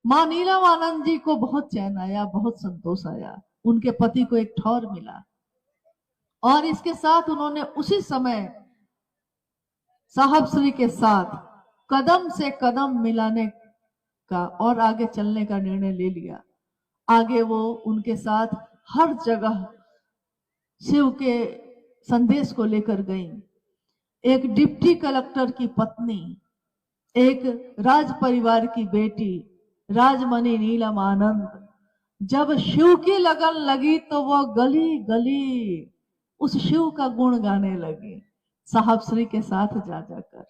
माँ नीलम जी को बहुत चैन आया, बहुत संतोष आया, उनके पति को एक ठौर मिला और इसके साथ उन्होंने उसी समय साहब श्री के साथ कदम से कदम मिलाने का और आगे चलने का निर्णय ले लिया। आगे वो उनके साथ हर जगह शिव के संदेश को लेकर गई। एक डिप्टी कलेक्टर की पत्नी, एक राज परिवार की बेटी राजमणि नीलम आनंद जब शिव की लगन लगी तो वो गली गली उस शिव का गुण गाने लगी, साहब श्री के साथ जा जाकर।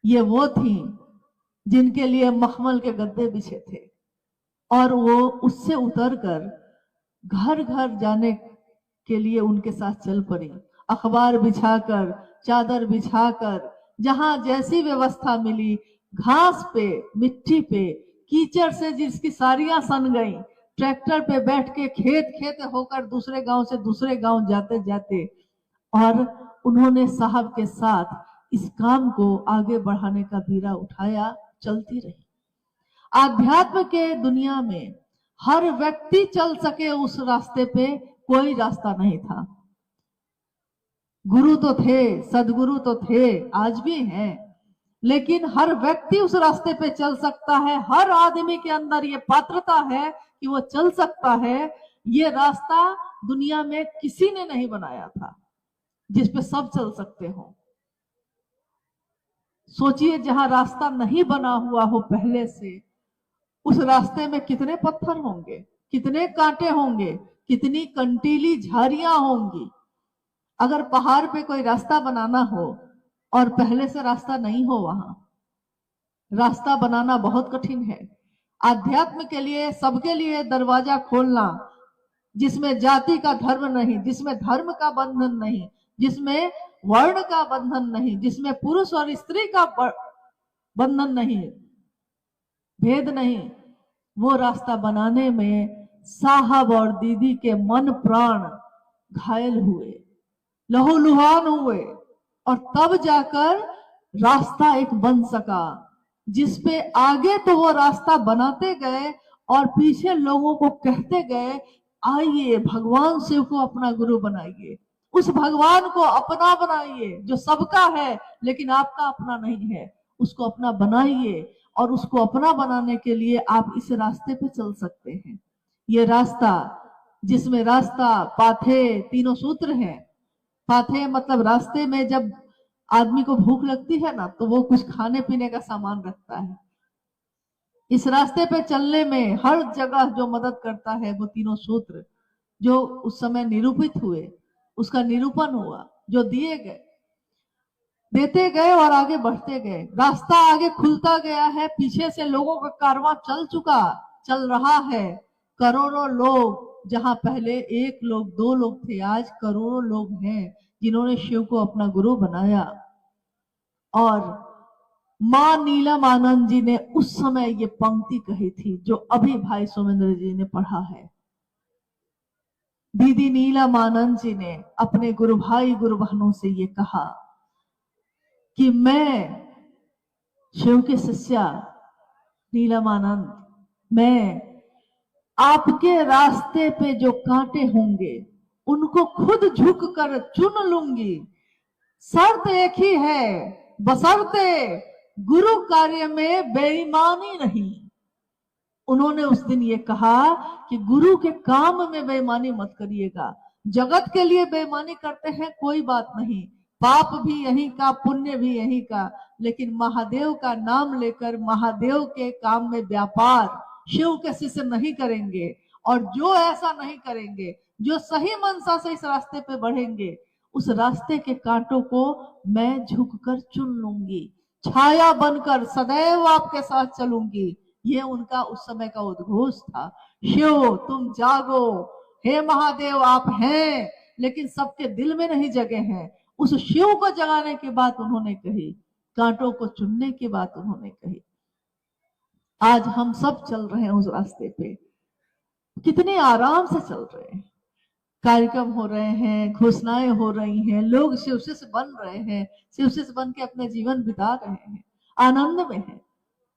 ये वो थी जिनके लिए मखमल के गद्दे बिछे थे और वो उससे उतरकर घर घर जाने के लिए उनके साथ चल पड़ी। अखबार बिछाकर, चादर बिछाकर, जहां जैसी व्यवस्था मिली, घास पे, मिट्टी पे, कीचड़ से जिसकी साड़ियां सन गई, ट्रैक्टर पे बैठ के खेत खेत होकर दूसरे गांव से दूसरे गांव जाते जाते, और उन्होंने साहब के साथ इस काम को आगे बढ़ाने का बीड़ा उठाया, चलती रही। आध्यात्म के दुनिया में हर व्यक्ति चल सके उस रास्ते पे कोई रास्ता नहीं था। गुरु तो थे, सदगुरु तो थे, आज भी हैं, लेकिन हर व्यक्ति उस रास्ते पे चल सकता है। हर आदमी के अंदर ये पात्रता है कि वो चल सकता है। ये रास्ता दुनिया में किसी ने नहीं बनाया था जिस पे सब चल सकते हो। सोचिए, जहां रास्ता नहीं बना हुआ हो पहले से, उस रास्ते में कितने पत्थर होंगे, कितने कांटे होंगे, कितनी कंटीली झाड़ियां होंगी। अगर पहाड़ पे कोई रास्ता बनाना हो और पहले से रास्ता नहीं हो, वहां रास्ता बनाना बहुत कठिन है। आध्यात्म के लिए, सबके लिए दरवाजा खोलना, जिसमें जाति का धर्म नहीं, जिसमें धर्म का बंधन नहीं, जिसमें वर्ण का बंधन नहीं, जिसमें पुरुष और स्त्री का बंधन नहीं, भेद नहीं, वो रास्ता बनाने में साहब और दीदी के मन प्राण घायल हुए, लहूलुहान हुए, और तब जाकर रास्ता एक बन सका, जिसपे आगे तो वो रास्ता बनाते गए और पीछे लोगों को कहते गए, आइए भगवान शिव को अपना गुरु बनाइए, उस भगवान को अपना बनाइए जो सबका है लेकिन आपका अपना नहीं है, उसको अपना बनाइए। और उसको अपना बनाने के लिए आप इस रास्ते पे चल सकते हैं। ये रास्ता, जिसमें रास्ता, पाथे, तीनों सूत्र हैं। पाथे मतलब रास्ते में जब आदमी को भूख लगती है ना, तो वो कुछ खाने पीने का सामान रखता है। इस रास्ते पे चलने में हर जगह जो मदद करता है वो तीनों सूत्र, जो उस समय निरूपित हुए, उसका निरूपण हुआ, जो दिए गए, देते गए और आगे बढ़ते गए। रास्ता आगे खुलता गया है, पीछे से लोगों का कारवां चल रहा है। करोड़ों लोग, जहां पहले एक लोग, दो लोग थे, आज करोड़ों लोग हैं जिन्होंने शिव को अपना गुरु बनाया। और मां नीलम आनंद जी ने उस समय ये पंक्ति कही थी जो अभी भाई सोमेंद्र जी ने पढ़ा है। दीदी नीलम आनंद जी ने अपने गुरु भाई गुरु बहनों से ये कहा कि मैं शिव के शिष्या नीलम आनंद, मैं आपके रास्ते पे जो कांटे होंगे उनको खुद झुक कर चुन लूंगी। शर्त एक ही है, बशर्ते गुरु कार्य में बेईमानी नहीं। उन्होंने उस दिन ये कहा कि गुरु के काम में बेईमानी मत करिएगा। जगत के लिए बेईमानी करते हैं, कोई बात नहीं, पाप भी यहीं का, पुण्य भी यहीं का, लेकिन महादेव का नाम लेकर महादेव के काम में व्यापार शिव के शिष्य नहीं करेंगे। और जो ऐसा नहीं करेंगे, जो सही मनसा से इस रास्ते पे बढ़ेंगे, उस रास्ते के कांटों को मैं झुककर चुन लूंगी, छाया बनकर सदैव आपके साथ चलूंगी। ये उनका उस समय का उद्घोष था। शिव तुम जागो, हे महादेव आप हैं, लेकिन सबके दिल में नहीं जगे हैं। उस शिव को जगाने की बात उन्होंने कही, कांटों को चुनने की बात उन्होंने कही। आज हम सब चल रहे हैं उस रास्ते पे, कितने आराम से चल रहे हैं। कार्यक्रम हो रहे हैं, घोषणाएं हो रही हैं, लोग शिव शिष्य बन रहे हैं, शिव शिष्य बन के अपने जीवन बिता रहे हैं, आनंद में हैं।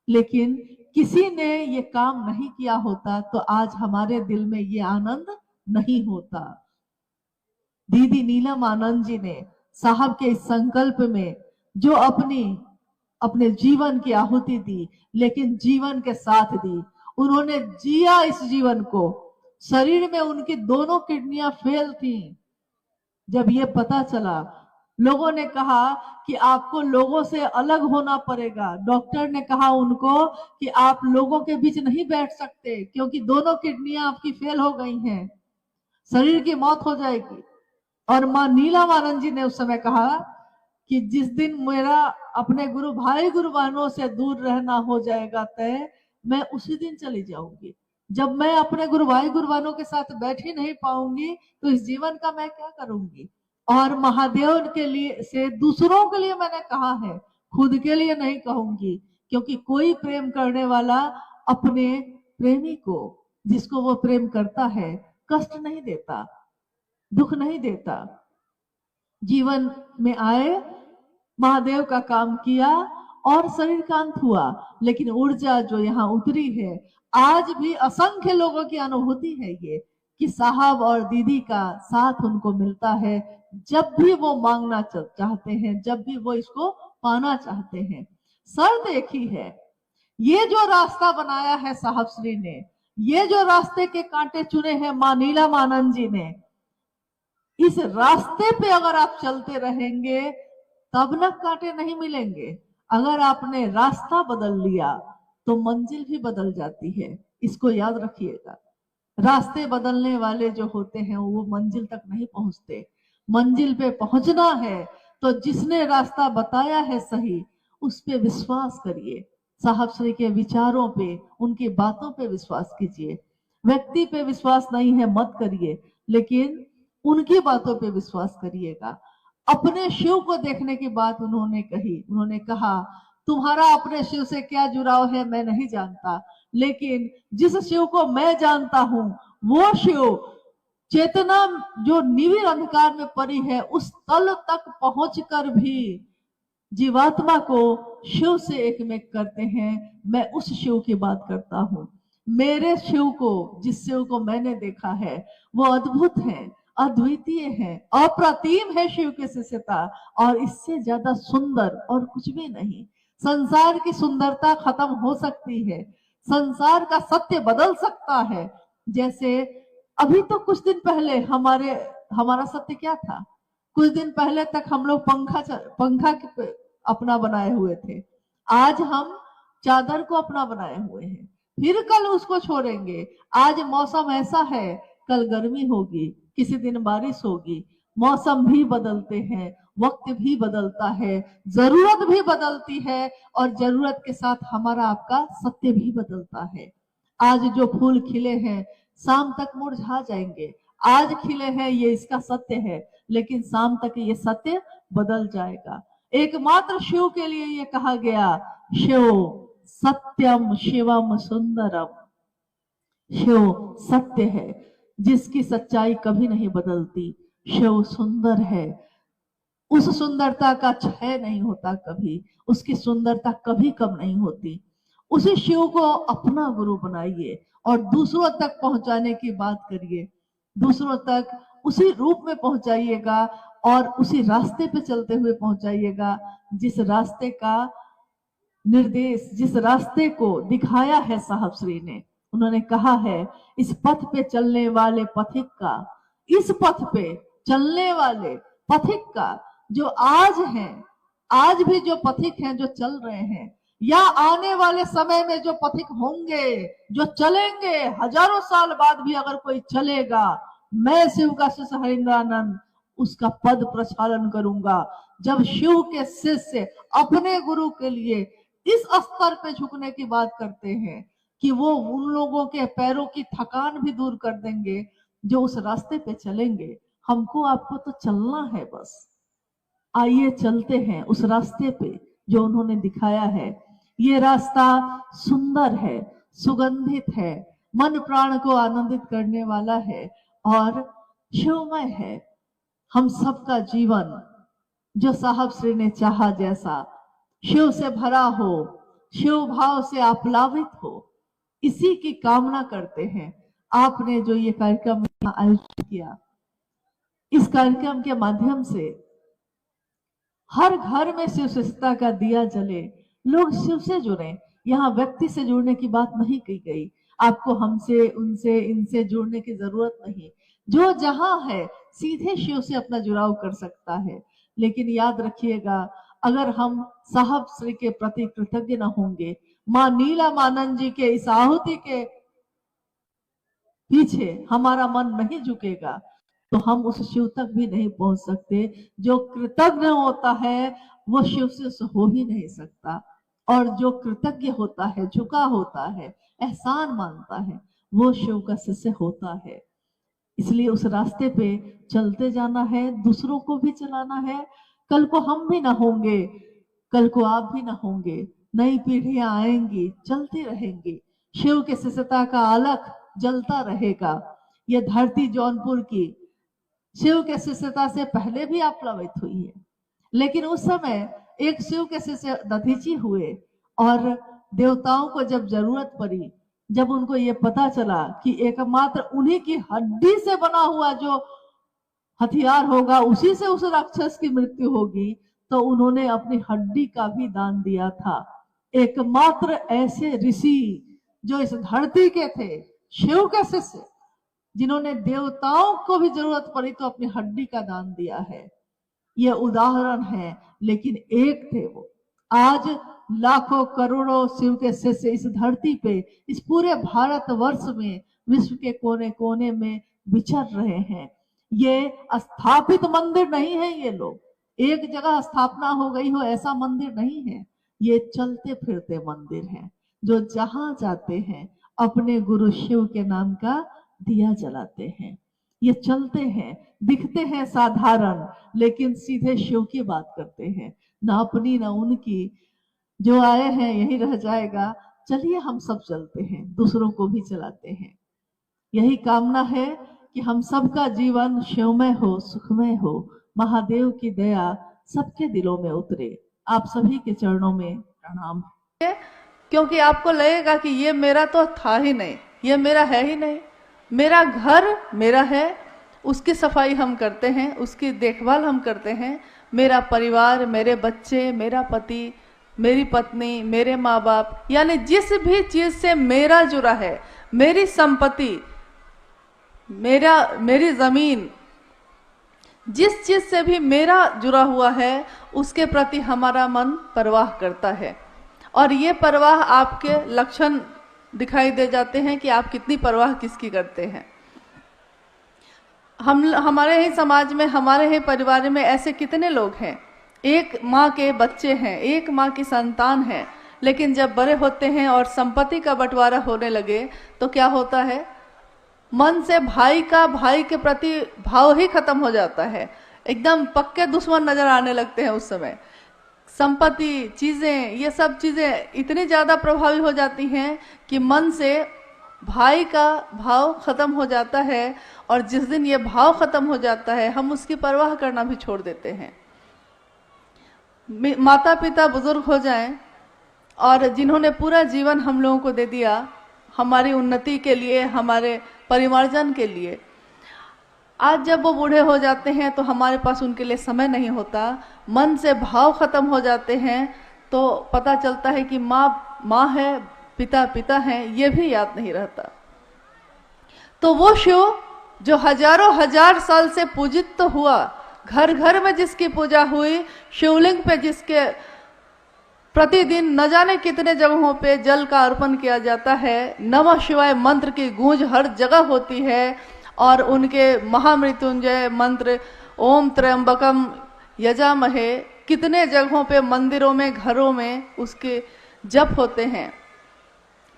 लेकिन किसी ने ये काम नहीं किया होता तो आज हमारे दिल में ये आनंद नहीं होता। दीदी नीलम आनंद जी ने साहब के इस संकल्प में जो अपने जीवन की आहुति दी, लेकिन जीवन के साथ दी, उन्होंने जिया इस जीवन को। शरीर में उनकी दोनों किडनियां फेल थी। जब ये पता चला, लोगों ने कहा कि आपको लोगों से अलग होना पड़ेगा। डॉक्टर ने कहा उनको कि आप लोगों के बीच नहीं बैठ सकते, क्योंकि दोनों किडनियां आपकी फेल हो गई हैं, शरीर की मौत हो जाएगी। और मां नीलम आनंद जी ने उस समय कहा कि जिस दिन मेरा अपने गुरु भाई गुरु बहनों से दूर रहना हो जाएगा तय, मैं उसी दिन चली जाऊंगी। जब मैं अपने गुरु भाई गुरु बहनों के साथ बैठ ही नहीं पाऊंगी तो इस जीवन का मैं क्या करूंगी। और महादेव के लिए से दूसरों के लिए मैंने कहा है, खुद के लिए नहीं कहूंगी, क्योंकि कोई प्रेम करने वाला अपने प्रेमी को, जिसको वो प्रेम करता है, कष्ट नहीं देता, दुख नहीं देता। जीवन में आए, महादेव का काम किया और शरीर का अंत हुआ, लेकिन ऊर्जा जो यहाँ उतरी है, आज भी असंख्य लोगों की अनुभूति है ये कि साहब और दीदी का साथ उनको मिलता है जब भी वो मांगना चाहते हैं, जब भी वो इसको पाना चाहते हैं। शर्त एक ही है, ये जो रास्ता बनाया है साहब श्री ने, ये जो रास्ते के कांटे चुने हैं मां नीलम आनंद जी ने, इस रास्ते पे अगर आप चलते रहेंगे तब न कांटे नहीं मिलेंगे। अगर आपने रास्ता बदल लिया तो मंजिल भी बदल जाती है, इसको याद रखिएगा। रास्ते बदलने वाले जो होते हैं वो मंजिल तक नहीं पहुंचते। मंजिल पे पहुंचना है तो जिसने रास्ता बताया है सही, उस पे विश्वास करिए। साहब श्री के विचारों पे, उनकी बातों पे विश्वास कीजिए। व्यक्ति पे विश्वास नहीं है मत करिए, लेकिन उनकी बातों पे विश्वास करिएगा। अपने शिव को देखने की बात उन्होंने कही। उन्होंने कहा तुम्हारा अपने शिव से क्या जुड़ाव है मैं नहीं जानता, लेकिन जिस शिव को मैं जानता हूं वो शिव चेतना जो निविड़ अंधकार में पड़ी है उस तल तक पहुंचकर भी जीवात्मा को शिव से एक में करते हैं। मैं उस शिव की बात करता हूं। मेरे शिव को, जिस शिव को मैंने देखा है, वो अद्भुत है, अद्वितीय है, अप्रतिम है शिव की शिष्यता, और इससे ज्यादा सुंदर और कुछ भी नहीं। संसार की सुंदरता खत्म हो सकती है, संसार का सत्य बदल सकता है। जैसे अभी तो कुछ दिन पहले हमारा सत्य क्या था, कुछ दिन पहले तक हम लोग पंखा अपना बनाए हुए थे, आज हम चादर को अपना बनाए हुए हैं, फिर कल उसको छोड़ेंगे। आज मौसम ऐसा है, कल गर्मी होगी, किसी दिन बारिश होगी। मौसम भी बदलते हैं, वक्त भी बदलता है, जरूरत भी बदलती है, और जरूरत के साथ हमारा आपका सत्य भी बदलता है। आज जो फूल खिले हैं शाम तक मुरझा जाएंगे, आज खिले हैं ये इसका सत्य है, लेकिन शाम तक ये सत्य बदल जाएगा। एकमात्र शिव के लिए ये कहा गया, शिव सत्यम शिवम सुंदरम। शिव सत्य है, जिसकी सच्चाई कभी नहीं बदलती। शिव सुंदर है, उस सुंदरता का क्षय नहीं होता कभी, उसकी सुंदरता कभी कम नहीं होती। उसी शिव को अपना गुरु बनाइए और दूसरों तक पहुंचाने की बात करिए। दूसरों तक उसी रूप में पहुंचाइएगा और उसी रास्ते पे चलते हुए पहुंचाइएगा जिस रास्ते का निर्देश, जिस रास्ते को दिखाया है साहब श्री ने। उन्होंने कहा है, इस पथ पे चलने वाले पथिक का, इस पथ पे चलने वाले पथिक का, जो आज हैं, आज भी जो पथिक हैं, जो चल रहे हैं, या आने वाले समय में जो पथिक होंगे, जो चलेंगे, हजारों साल बाद भी अगर कोई चलेगा, मैं शिव का शिष्य हरिंद्रानंद उसका पद प्रक्षालन करूंगा। जब शिव के शिष्य अपने गुरु के लिए इस स्तर पे झुकने की बात करते हैं कि वो उन लोगों के पैरों की थकान भी दूर कर देंगे जो उस रास्ते पे चलेंगे। हमको आपको तो चलना है बस। आइए चलते हैं उस रास्ते पे जो उन्होंने दिखाया है। ये रास्ता सुंदर है, सुगंधित है, मन प्राण को आनंदित करने वाला है और शिवमय है। हम सबका जीवन जो साहब श्री ने चाहा जैसा शिव से भरा हो, शिव भाव से आप्लावित हो, इसी की कामना करते हैं। आपने जो ये कार्यक्रम आयोजित किया, इस कार्यक्रम के माध्यम से हर घर में शिव सत्ता का दिया जले, लोग शिव से जुड़े। यहाँ व्यक्ति से जुड़ने की बात नहीं की गई, आपको हमसे, उनसे, इनसे जुड़ने की जरूरत नहीं। जो जहां है सीधे शिव से अपना जुड़ाव कर सकता है। लेकिन याद रखिएगा, अगर हम साहब श्री के प्रति कृतज्ञ न होंगे, मां नीला मानंद जी के इस आहुति के पीछे हमारा मन नहीं झुकेगा, तो हम उस शिव तक भी नहीं पहुंच सकते। जो कृतज्ञ होता है वो शिव से हो ही नहीं सकता, और जो कृतज्ञ होता है, झुका होता है, एहसान मानता है, वो शिव का शिष्य होता है। इसलिए उस रास्ते पे चलते जाना है, दूसरों को भी चलाना है। कल को हम भी ना होंगे, कल को आप भी ना होंगे, नई पीढ़ियां आएंगी, चलती रहेंगी, शिव के शिष्यता का अलख जलता रहेगा। ये धरती जौनपुर की शिव के शिष्यता से पहले भी आप्लावित हुई है, लेकिन उस समय एक शिव के शिष्य दधीची हुए, और देवताओं को जब जरूरत पड़ी, जब उनको ये पता चला कि एकमात्र उन्हीं की हड्डी से बना हुआ जो हथियार होगा, उसी से उस राक्षस की मृत्यु होगी, तो उन्होंने अपनी हड्डी का भी दान दिया था। एकमात्र ऐसे ऋषि जो इस धरती के थे, शिव के शिष्य, जिन्होंने देवताओं को भी जरूरत पड़ी तो अपनी हड्डी का दान दिया है। ये उदाहरण है, लेकिन एक थे वो। आज लाखों करोड़ों शिव के शिष्य इस धरती पे, इस पूरे भारत वर्ष में, विश्व के कोने कोने में विचर रहे हैं। ये स्थापित मंदिर नहीं है, ये लोग एक जगह स्थापना हो गई हो ऐसा मंदिर नहीं है। ये चलते फिरते मंदिर हैं, जो जहां जाते हैं अपने गुरु शिव के नाम का दिया जलाते हैं। ये चलते हैं, दिखते हैं साधारण, लेकिन सीधे शिव की बात करते हैं, ना अपनी ना उनकी। जो आए हैं यही रह जाएगा, चलिए हम सब चलते हैं, दूसरों को भी चलाते हैं। यही कामना है कि हम सबका जीवन शिवमय हो, सुखमय हो, महादेव की दया सबके दिलों में उतरे। आप सभी के चरणों में प्रणाम है। क्योंकि आपको लगेगा कि ये मेरा तो था ही नहीं, ये मेरा है ही नहीं। मेरा घर मेरा है, उसकी सफाई हम करते हैं, उसकी देखभाल हम करते हैं। मेरा परिवार, मेरे बच्चे, मेरा पति, मेरी पत्नी, मेरे माँ बाप, यानी जिस भी चीज से मेरा जुड़ा है, मेरी संपत्ति, मेरी जमीन, जिस चीज से भी मेरा जुड़ा हुआ है, उसके प्रति हमारा मन परवाह करता है। और ये परवाह आपके लक्षण दिखाई दे जाते हैं कि आप कितनी परवाह किसकी करते हैं। हमारे ही समाज में, हमारे ही परिवार में ऐसे कितने लोग हैं, एक माँ के बच्चे हैं, एक माँ की संतान है, लेकिन जब बड़े होते हैं और संपत्ति का बंटवारा होने लगे तो क्या होता है, मन से भाई के प्रति भाव ही खत्म हो जाता है। एकदम पक्के दुश्मन नजर आने लगते हैं उस समय। संपत्ति, चीजें, ये सब चीजें इतनी ज्यादा प्रभावी हो जाती हैं कि मन से भाई का भाव खत्म हो जाता है। और जिस दिन ये भाव खत्म हो जाता है, हम उसकी परवाह करना भी छोड़ देते हैं। माता पिता बुजुर्ग हो जाएं और जिन्होंने पूरा जीवन हम लोगों को दे दिया हमारी उन्नति के लिए, हमारे परिमार्जन के लिए, आज जब वो बूढ़े हो जाते हैं तो हमारे पास उनके लिए समय नहीं होता, मन से भाव खत्म हो जाते हैं, तो पता चलता है कि माँ है, पिता पिता है, ये भी याद नहीं रहता। तो वो शिव जो हजारों हजार साल से पूजित तो हुआ, घर घर में जिसकी पूजा हुई, शिवलिंग पे जिसके प्रतिदिन न जाने कितने जगहों पे जल का अर्पण किया जाता है, नमः शिवाय मंत्र की गूंज हर जगह होती है, और उनके महामृत्युंजय मंत्र ओम त्र्यंबकम यजामहे कितने जगहों पे, मंदिरों में, घरों में उसके जप होते हैं।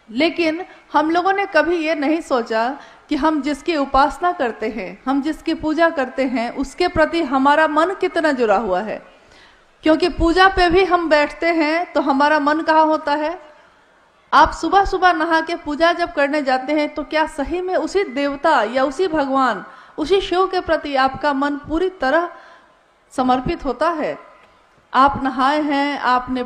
लेकिन हम लोगों ने कभी ये नहीं सोचा कि हम जिसकी उपासना करते हैं, हम जिसकी पूजा करते हैं, उसके प्रति हमारा मन कितना जुड़ा हुआ है। क्योंकि पूजा पे भी हम बैठते हैं तो हमारा मन कहाँ होता है। आप सुबह सुबह नहा के पूजा जब करने जाते हैं तो क्या सही में उसी देवता या उसी भगवान, उसी शिव के प्रति आपका मन पूरी तरह समर्पित होता है? आप नहाए हैं, आपने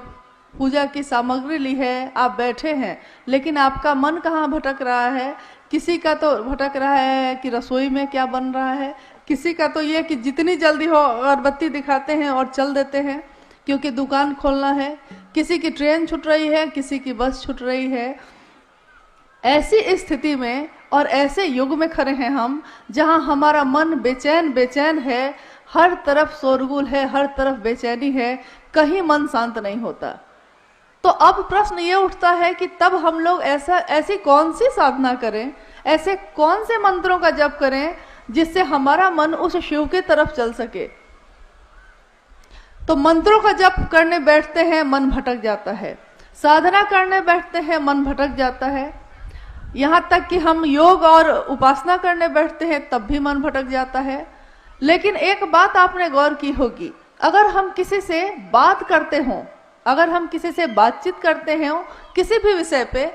पूजा की सामग्री ली है, आप बैठे हैं, लेकिन आपका मन कहाँ भटक रहा है? किसी का तो भटक रहा है कि रसोई में क्या बन रहा है, किसी का तो ये कि जितनी जल्दी हो अगरबत्ती दिखाते हैं और चल देते हैं क्योंकि दुकान खोलना है, किसी की ट्रेन छूट रही है, किसी की बस छूट रही है। ऐसी स्थिति में और ऐसे युग में खड़े हैं हम, जहां हमारा मन बेचैन बेचैन है, हर तरफ शोरगुल है, हर तरफ बेचैनी है, कहीं मन शांत नहीं होता। तो अब प्रश्न ये उठता है कि तब हम लोग ऐसी कौन सी साधना करें, ऐसे कौन से मंत्रों का जप करें जिससे हमारा मन उस शिव की तरफ चल सके। तो मंत्रों का जप करने बैठते हैं, मन भटक जाता है, साधना करने बैठते हैं, मन भटक जाता है, यहाँ तक कि हम योग और उपासना करने बैठते हैं तब भी मन भटक जाता है। लेकिन एक बात आपने गौर की होगी, अगर हम किसी से बात करते हों, अगर हम किसी से बातचीत करते हैं किसी भी विषय पे,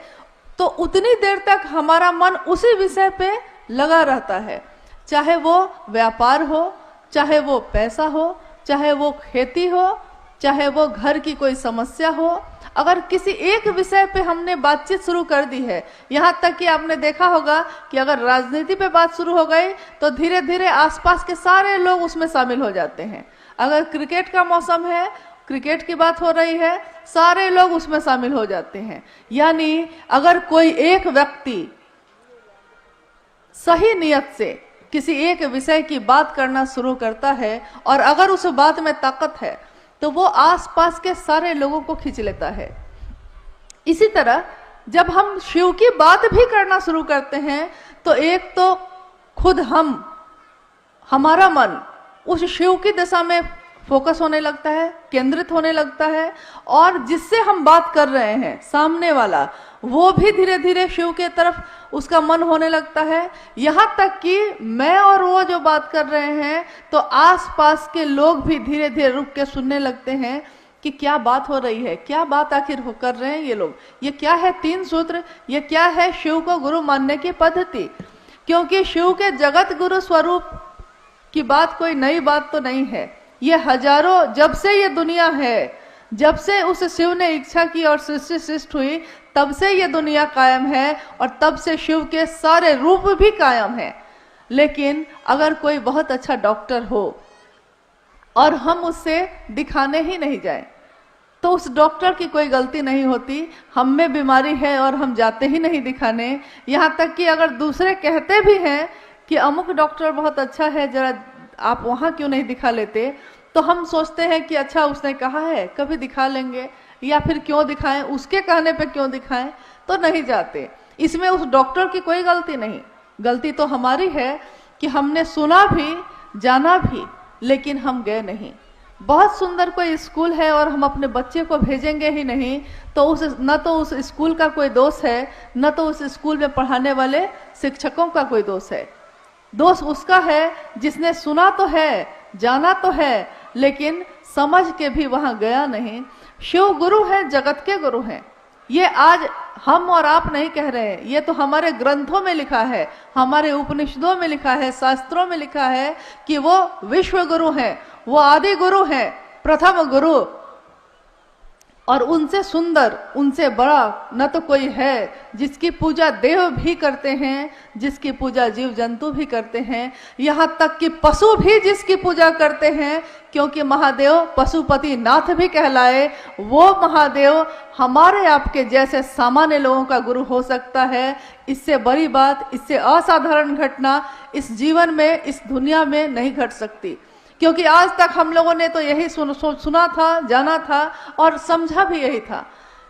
तो उतनी देर तक हमारा मन उसी विषय पे लगा रहता है, चाहे वो व्यापार हो, चाहे वो पैसा हो, चाहे वो खेती हो, चाहे वो घर की कोई समस्या हो। अगर किसी एक विषय पे हमने बातचीत शुरू कर दी है, यहाँ तक कि आपने देखा होगा कि अगर राजनीति पे बात शुरू हो गई तो धीरे धीरे आसपास के सारे लोग उसमें शामिल हो जाते हैं। अगर क्रिकेट का मौसम है, क्रिकेट की बात हो रही है, सारे लोग उसमें शामिल हो जाते हैं। यानी अगर कोई एक व्यक्ति सही नियत से किसी एक विषय की बात करना शुरू करता है और अगर उस बात में ताकत है तो वो आसपास के सारे लोगों को खींच लेता है। इसी तरह जब हम शिव की बात भी करना शुरू करते हैं तो एक तो खुद हमारा मन उस शिव की दिशा में फोकस होने लगता है, केंद्रित होने लगता है, और जिससे हम बात कर रहे हैं सामने वाला वो भी धीरे धीरे शिव के तरफ उसका मन होने लगता है। यहाँ तक कि मैं और वो जो बात कर रहे हैं तो आसपास के लोग भी धीरे धीरे रुक के सुनने लगते हैं कि क्या बात हो रही है, क्या बात आखिर कर रहे हैं ये लोग, ये क्या है 3 सूत्र, ये क्या है शिव को गुरु मानने की पद्धति। क्योंकि शिव के जगत गुरु स्वरूप की बात कोई नई बात तो नहीं है, ये हजारों, जब से ये दुनिया है, जब से उस शिव ने इच्छा की और सृष्टि सृष्टि हुई, तब से ये दुनिया कायम है और तब से शिव के सारे रूप भी कायम हैं। लेकिन अगर कोई बहुत अच्छा डॉक्टर हो और हम उससे दिखाने ही नहीं जाए तो उस डॉक्टर की कोई गलती नहीं होती, हम में बीमारी है और हम जाते ही नहीं दिखाने। यहाँ तक कि अगर दूसरे कहते भी हैं कि अमुक डॉक्टर बहुत अच्छा है, जरा आप वहाँ क्यों नहीं दिखा लेते, तो हम सोचते हैं कि अच्छा उसने कहा है कभी दिखा लेंगे, या फिर क्यों दिखाएं, उसके कहने पे क्यों दिखाएं, तो नहीं जाते। इसमें उस डॉक्टर की कोई गलती नहीं, गलती तो हमारी है कि हमने सुना भी जाना भी लेकिन हम गए नहीं। बहुत सुंदर कोई स्कूल है और हम अपने बच्चे को भेजेंगे ही नहीं, तो न तो उस स्कूल का कोई दोष है, न तो उस स्कूल में पढ़ाने वाले शिक्षकों का कोई दोष है। दोष उसका है जिसने सुना तो है, जाना तो है, लेकिन समझ के भी वहां गया नहीं। शिव गुरु है, जगत के गुरु हैं। ये आज हम और आप नहीं कह रहे हैं, ये तो हमारे ग्रंथों में लिखा है, हमारे उपनिषदों में लिखा है, शास्त्रों में लिखा है कि वो विश्व गुरु हैं, वो आदि गुरु हैं, प्रथम गुरु, और उनसे सुंदर, उनसे बड़ा न तो कोई है, जिसकी पूजा देव भी करते हैं, जिसकी पूजा जीव जंतु भी करते हैं, यहाँ तक कि पशु भी जिसकी पूजा करते हैं, क्योंकि महादेव पशुपति नाथ भी कहलाए। वो महादेव हमारे आपके जैसे सामान्य लोगों का गुरु हो सकता है। इससे बड़ी बात, इससे असाधारण घटना इस जीवन में, इस दुनिया में नहीं घट सकती। क्योंकि आज तक हम लोगों ने तो यही सुना था, जाना था और समझा भी यही था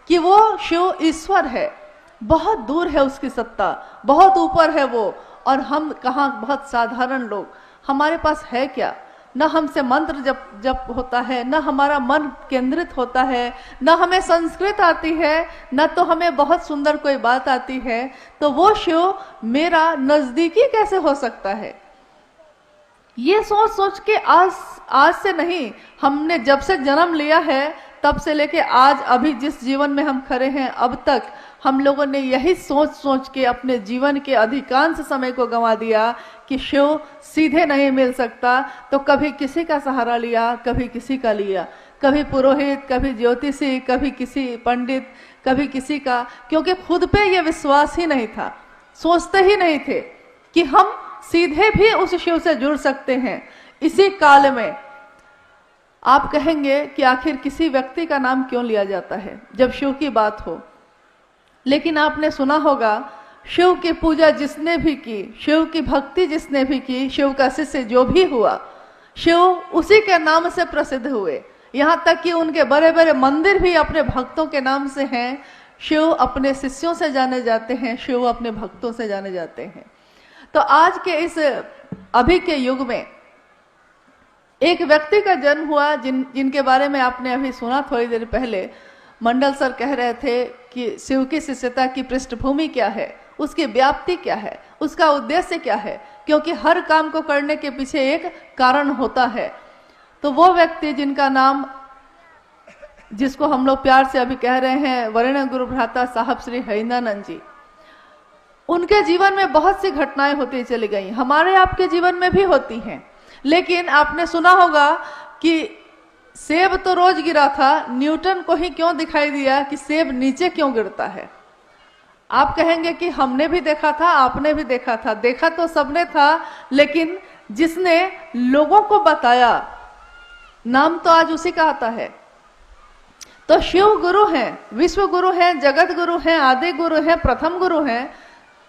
कि वो शिव ईश्वर है, बहुत दूर है उसकी सत्ता, बहुत ऊपर है वो, और हम कहाँ बहुत साधारण लोग, हमारे पास है क्या, न हमसे मंत्र जप होता है, न हमारा मन केंद्रित होता है, न हमें संस्कृत आती है, न तो हमें बहुत सुंदर कोई बात आती है, तो वो शिव मेरा नजदीकी कैसे हो सकता है। ये सोच सोच के आज से नहीं, हमने जब से जन्म लिया है तब से लेके आज अभी जिस जीवन में हम खड़े हैं अब तक हम लोगों ने यही सोच सोच के अपने जीवन के अधिकांश समय को गंवा दिया कि शिव सीधे नहीं मिल सकता, तो कभी किसी का सहारा लिया, कभी किसी का लिया, कभी पुरोहित, कभी ज्योतिषी, कभी किसी पंडित, कभी किसी का, क्योंकि खुद पे ये विश्वास ही नहीं था, सोचते ही नहीं थे कि हम सीधे भी उस शिव से जुड़ सकते हैं। इसी काल में आप कहेंगे कि आखिर किसी व्यक्ति का नाम क्यों लिया जाता है जब शिव की बात हो, लेकिन आपने सुना होगा शिव की पूजा जिसने भी की, शिव की भक्ति जिसने भी की, शिव का शिष्य जो भी हुआ, शिव उसी के नाम से प्रसिद्ध हुए। यहाँ तक कि उनके बड़े बड़े मंदिर भी अपने भक्तों के नाम से हैं। शिव अपने शिष्यों से जाने जाते हैं, शिव अपने भक्तों से जाने जाते हैं। तो आज के इस अभी के युग में एक व्यक्ति का जन्म हुआ जिनके बारे में आपने अभी सुना थोड़ी देर पहले। मंडल सर कह रहे थे कि शिव की शिष्यता की पृष्ठभूमि क्या है, उसकी व्याप्ति क्या है, उसका उद्देश्य क्या है, क्योंकि हर काम को करने के पीछे एक कारण होता है। तो वो व्यक्ति जिनका नाम, जिसको हम लोग प्यार से अभी कह रहे हैं वरेण्य गुरु भ्राता साहब श्री हरिंद्रानंद जी, उनके जीवन में बहुत सी घटनाएं होती चली गई, हमारे आपके जीवन में भी होती हैं। लेकिन आपने सुना होगा कि सेब तो रोज गिरा था, न्यूटन को ही क्यों दिखाई दिया कि सेब नीचे क्यों गिरता है। आप कहेंगे कि हमने भी देखा था, आपने भी देखा था, देखा तो सबने था, लेकिन जिसने लोगों को बताया, नाम तो आज उसी का आता है। तो शिव गुरु हैं, विश्व गुरु हैं, जगत गुरु हैं, आदि गुरु हैं, प्रथम गुरु हैं,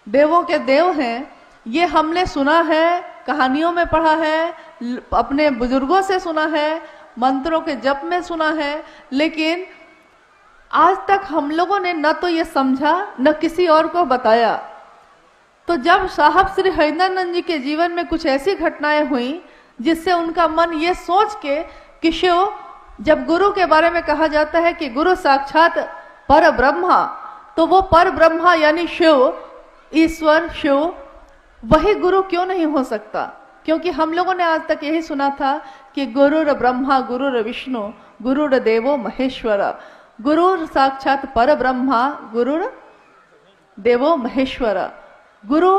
देवों के देव हैं। ये हमने सुना है, कहानियों में पढ़ा है, अपने बुजुर्गों से सुना है, मंत्रों के जप में सुना है, लेकिन आज तक हम लोगों ने न तो ये समझा न किसी और को बताया। तो जब साहब श्री हरिंद्रानंद जी के जीवन में कुछ ऐसी घटनाएं हुई जिससे उनका मन ये सोच के कि शिव, जब गुरु के बारे में कहा जाता है कि गुरु साक्षात पर ब्रह्मा, तो वो पर ब्रह्मा यानी शिव, ईश्वर शिव, वही गुरु क्यों नहीं हो सकता? क्योंकि हम लोगों ने आज तक यही सुना था कि गुरुर ब्रह्मा गुरुर विष्णु गुरुर देवो महेश्वर, गुरु साक्षात पर ब्रह्मा गुरुर देवो महेश्वर। गुरु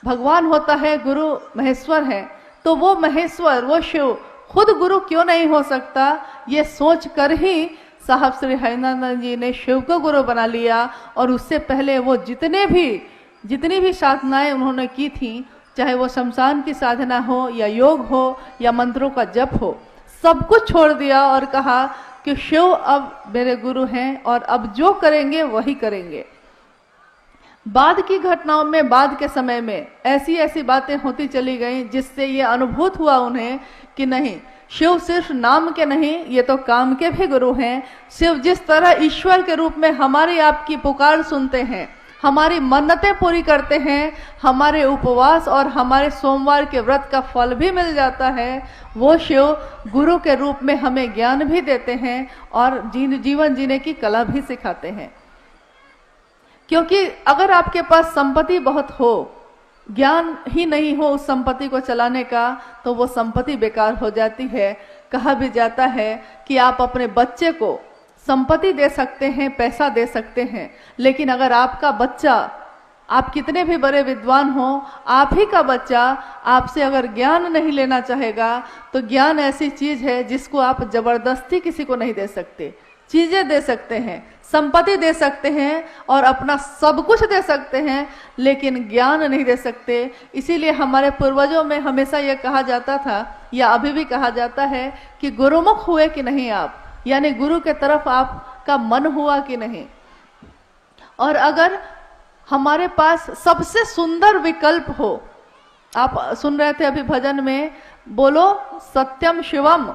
भगवान होता है, गुरु महेश्वर है, तो वो महेश्वर, वो शिव खुद गुरु क्यों नहीं हो सकता? ये सोच कर ही साहब श्री हरिंद्रानंद जी ने शिव को गुरु बना लिया। और उससे पहले वो जितनी भी साधनाएं उन्होंने की थी, चाहे वो शमशान की साधना हो या योग हो या मंत्रों का जप हो, सब कुछ छोड़ दिया और कहा कि शिव अब मेरे गुरु हैं और अब जो करेंगे वही करेंगे। बाद की घटनाओं में, बाद के समय में ऐसी ऐसी बातें होती चली गई जिससे ये अनुभूत हुआ उन्हें कि नहीं, शिव सिर्फ नाम के नहीं, ये तो काम के भी गुरु हैं। शिव जिस तरह ईश्वर के रूप में हमारी आपकी पुकार सुनते हैं, हमारी मन्नतें पूरी करते हैं, हमारे उपवास और हमारे सोमवार के व्रत का फल भी मिल जाता है, वो शिव गुरु के रूप में हमें ज्ञान भी देते हैं और जीवन जीने की कला भी सिखाते हैं। क्योंकि अगर आपके पास संपत्ति बहुत हो, ज्ञान ही नहीं हो उस संपत्ति को चलाने का, तो वो संपत्ति बेकार हो जाती है। कहा भी जाता है कि आप अपने बच्चे को संपत्ति दे सकते हैं, पैसा दे सकते हैं, लेकिन अगर आपका बच्चा, आप कितने भी बड़े विद्वान हो, आप ही का बच्चा आपसे अगर ज्ञान नहीं लेना चाहेगा, तो ज्ञान ऐसी चीज है जिसको आप जबरदस्ती किसी को नहीं दे सकते। चीजें दे सकते हैं, संपत्ति दे सकते हैं और अपना सब कुछ दे सकते हैं, लेकिन ज्ञान नहीं दे सकते। इसीलिए हमारे पूर्वजों में हमेशा यह कहा जाता था, या अभी भी कहा जाता है कि गुरुमुख हुए कि नहीं आप, यानी गुरु के तरफ आपका मन हुआ कि नहीं। और अगर हमारे पास सबसे सुंदर विकल्प हो, आप सुन रहे थे अभी भजन में, बोलो सत्यम शिवम,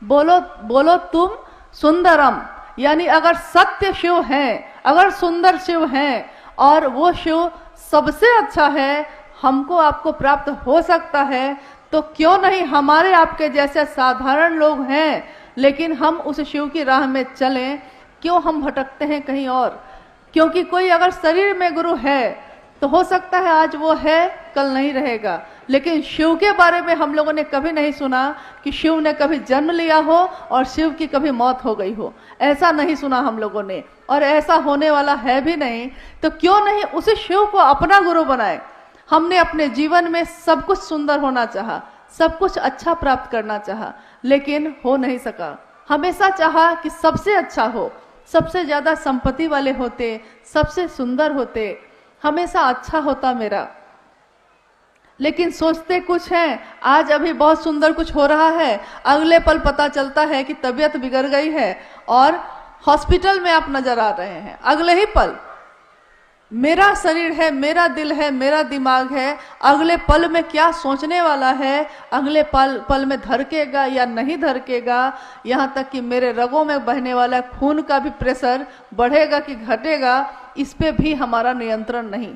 बोलो तुम सुंदरम, यानी अगर सत्य शिव है, अगर सुंदर शिव है और वो शिव सबसे अच्छा है, हमको आपको प्राप्त हो सकता है, तो क्यों नहीं हमारे आपके जैसे साधारण लोग हैं, लेकिन हम उस शिव की राह में चलें। क्यों हम भटकते हैं कहीं और? क्योंकि कोई अगर शरीर में गुरु है तो हो सकता है आज वो है, कल नहीं रहेगा, लेकिन शिव के बारे में हम लोगों ने कभी नहीं सुना कि शिव ने कभी जन्म लिया हो और शिव की कभी मौत हो गई हो। ऐसा नहीं सुना हम लोगों ने, और ऐसा होने वाला है भी नहीं। तो क्यों नहीं उसी शिव को अपना गुरु बनाए? हमने अपने जीवन में सब कुछ सुंदर होना चाहा, सब कुछ अच्छा प्राप्त करना चाहा, लेकिन हो नहीं सका। हमेशा चाहा कि सबसे अच्छा हो, सबसे ज्यादा संपत्ति वाले होते, सबसे सुंदर होते, हमेशा अच्छा होता मेरा। लेकिन सोचते कुछ हैं, आज अभी बहुत सुंदर कुछ हो रहा है, अगले पल पता चलता है कि तबीयत बिगड़ गई है और हॉस्पिटल में आप नजर आ रहे हैं अगले ही पल। मेरा शरीर है, मेरा दिल है, मेरा दिमाग है, अगले पल में क्या सोचने वाला है, अगले पल में धड़केगा या नहीं धड़केगा, यहाँ तक कि मेरे रगों में बहने वाला खून का भी प्रेशर बढ़ेगा कि घटेगा, इस पे भी हमारा नियंत्रण नहीं।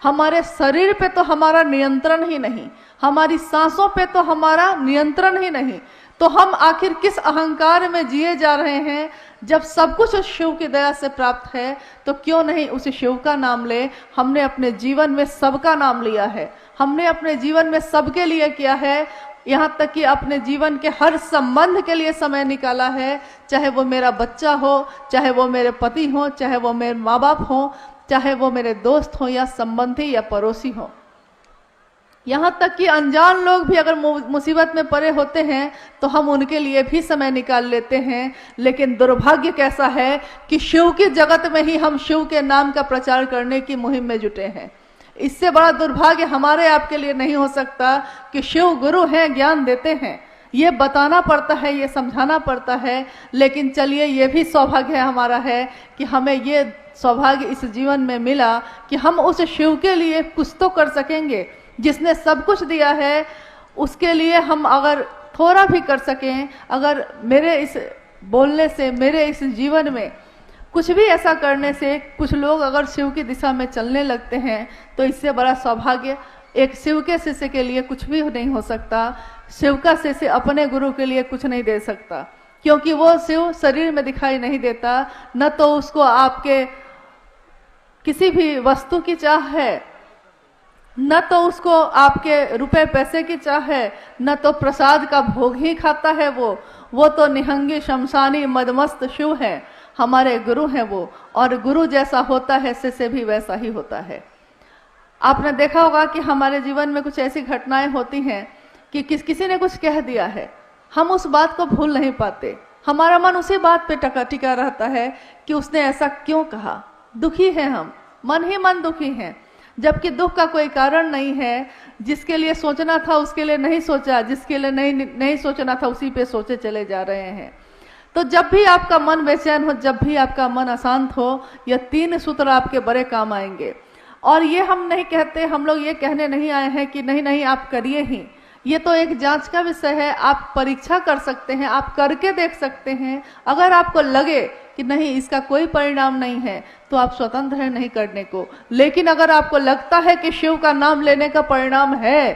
हमारे शरीर पे तो हमारा नियंत्रण ही नहीं, हमारी सांसों पे तो हमारा नियंत्रण ही नहीं, तो हम आखिर किस अहंकार में जिए जा रहे हैं? जब सब कुछ उस शिव की दया से प्राप्त है तो क्यों नहीं उस शिव का नाम ले। हमने अपने जीवन में सबका नाम लिया है, हमने अपने जीवन में सबके लिए किया है, यहाँ तक कि अपने जीवन के हर संबंध के लिए समय निकाला है, चाहे वो मेरा बच्चा हो, चाहे वो मेरे पति हो, चाहे वो मेरे माँ बाप हो, चाहे वो मेरे दोस्त हो या संबंधी या पड़ोसी हो। यहाँ तक कि अनजान लोग भी अगर मुसीबत में पड़े होते हैं तो हम उनके लिए भी समय निकाल लेते हैं। लेकिन दुर्भाग्य कैसा है कि शिव की जगत में ही हम शिव के नाम का प्रचार करने की मुहिम में जुटे हैं। इससे बड़ा दुर्भाग्य हमारे आपके लिए नहीं हो सकता कि शिव गुरु हैं, ज्ञान देते हैं, ये बताना पड़ता है, ये समझाना पड़ता है। लेकिन चलिए, ये भी सौभाग्य हमारा है कि हमें ये सौभाग्य इस जीवन में मिला कि हम उस शिव के लिए कुछ तो कर सकेंगे, जिसने सब कुछ दिया है उसके लिए हम अगर थोड़ा भी कर सकें। अगर मेरे इस बोलने से, मेरे इस जीवन में कुछ भी ऐसा करने से कुछ लोग अगर शिव की दिशा में चलने लगते हैं तो इससे बड़ा सौभाग्य एक शिव के शिष्य के लिए कुछ भी नहीं हो सकता। शिव का शिष्य अपने गुरु के लिए कुछ नहीं दे सकता, क्योंकि वो शिव शरीर में दिखाई नहीं देता। न तो उसको आपके किसी भी वस्तु की चाह है, न तो उसको आपके रुपए पैसे की चाह है, न तो प्रसाद का भोग ही खाता है वो तो निहंगी शमशानी मदमस्त शिव है, हमारे गुरु हैं वो। और गुरु जैसा होता है शिष्य भी वैसा ही होता है। आपने देखा होगा कि हमारे जीवन में कुछ ऐसी घटनाएं होती हैं कि किसी ने कुछ कह दिया है, हम उस बात को भूल नहीं पाते, हमारा मन उसी बात पे टिका रहता है कि उसने ऐसा क्यों कहा। दुखी है हम, मन ही मन दुखी हैं, जबकि दुख का कोई कारण नहीं है। जिसके लिए सोचना था उसके लिए नहीं सोचा, जिसके लिए नहीं सोचना था उसी पे सोचे चले जा रहे हैं। तो जब भी आपका मन बेचैन हो, जब भी आपका मन अशांत हो, यह 3 सूत्र आपके बड़े काम आएंगे। और ये हम नहीं कहते, हम लोग ये कहने नहीं आए हैं कि नहीं आप करिए ही, ये तो एक जांच का विषय है। आप परीक्षा कर सकते हैं, आप करके देख सकते हैं। अगर आपको लगे कि नहीं इसका कोई परिणाम नहीं है तो आप स्वतंत्र हैं नहीं करने को। लेकिन अगर आपको लगता है कि शिव का नाम लेने का परिणाम है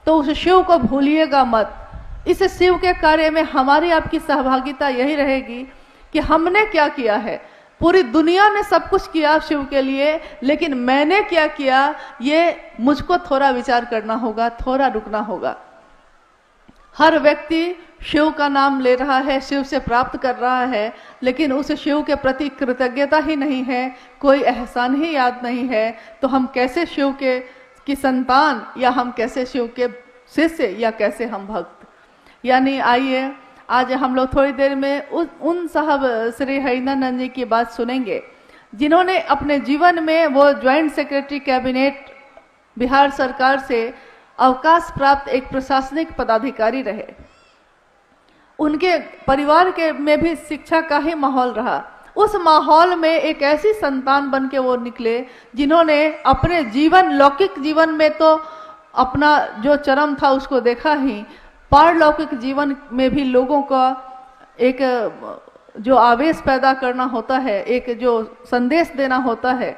तो उस शिव को भूलिएगा मत। इस शिव के कार्य में हमारी आपकी सहभागिता यही रहेगी कि हमने क्या किया है। पूरी दुनिया ने सब कुछ किया शिव के लिए, लेकिन मैंने क्या किया, ये मुझको थोड़ा विचार करना होगा, थोड़ा रुकना होगा। हर व्यक्ति शिव का नाम ले रहा है, शिव से प्राप्त कर रहा है, लेकिन उस शिव के प्रति कृतज्ञता ही नहीं है, कोई एहसान ही याद नहीं है। तो हम कैसे शिव की संतान, या हम कैसे शिव के शिष्य, या कैसे हम भक्त। यानी आइए आज हम लोग थोड़ी देर में उन साहब श्री हरिनंदन जी की बात सुनेंगे, जिन्होंने अपने जीवन में वो ज्वाइंट सेक्रेटरी कैबिनेट बिहार सरकार से अवकाश प्राप्त एक प्रशासनिक पदाधिकारी रहे। उनके परिवार के में भी शिक्षा का ही माहौल रहा। उस माहौल में एक ऐसी संतान बन के वो निकले जिन्होंने अपने जीवन, लौकिक जीवन में तो अपना जो चरम था उसको देखा ही, पारलौकिक जीवन में भी लोगों का एक जो आवेश पैदा करना होता है, एक जो संदेश देना होता है।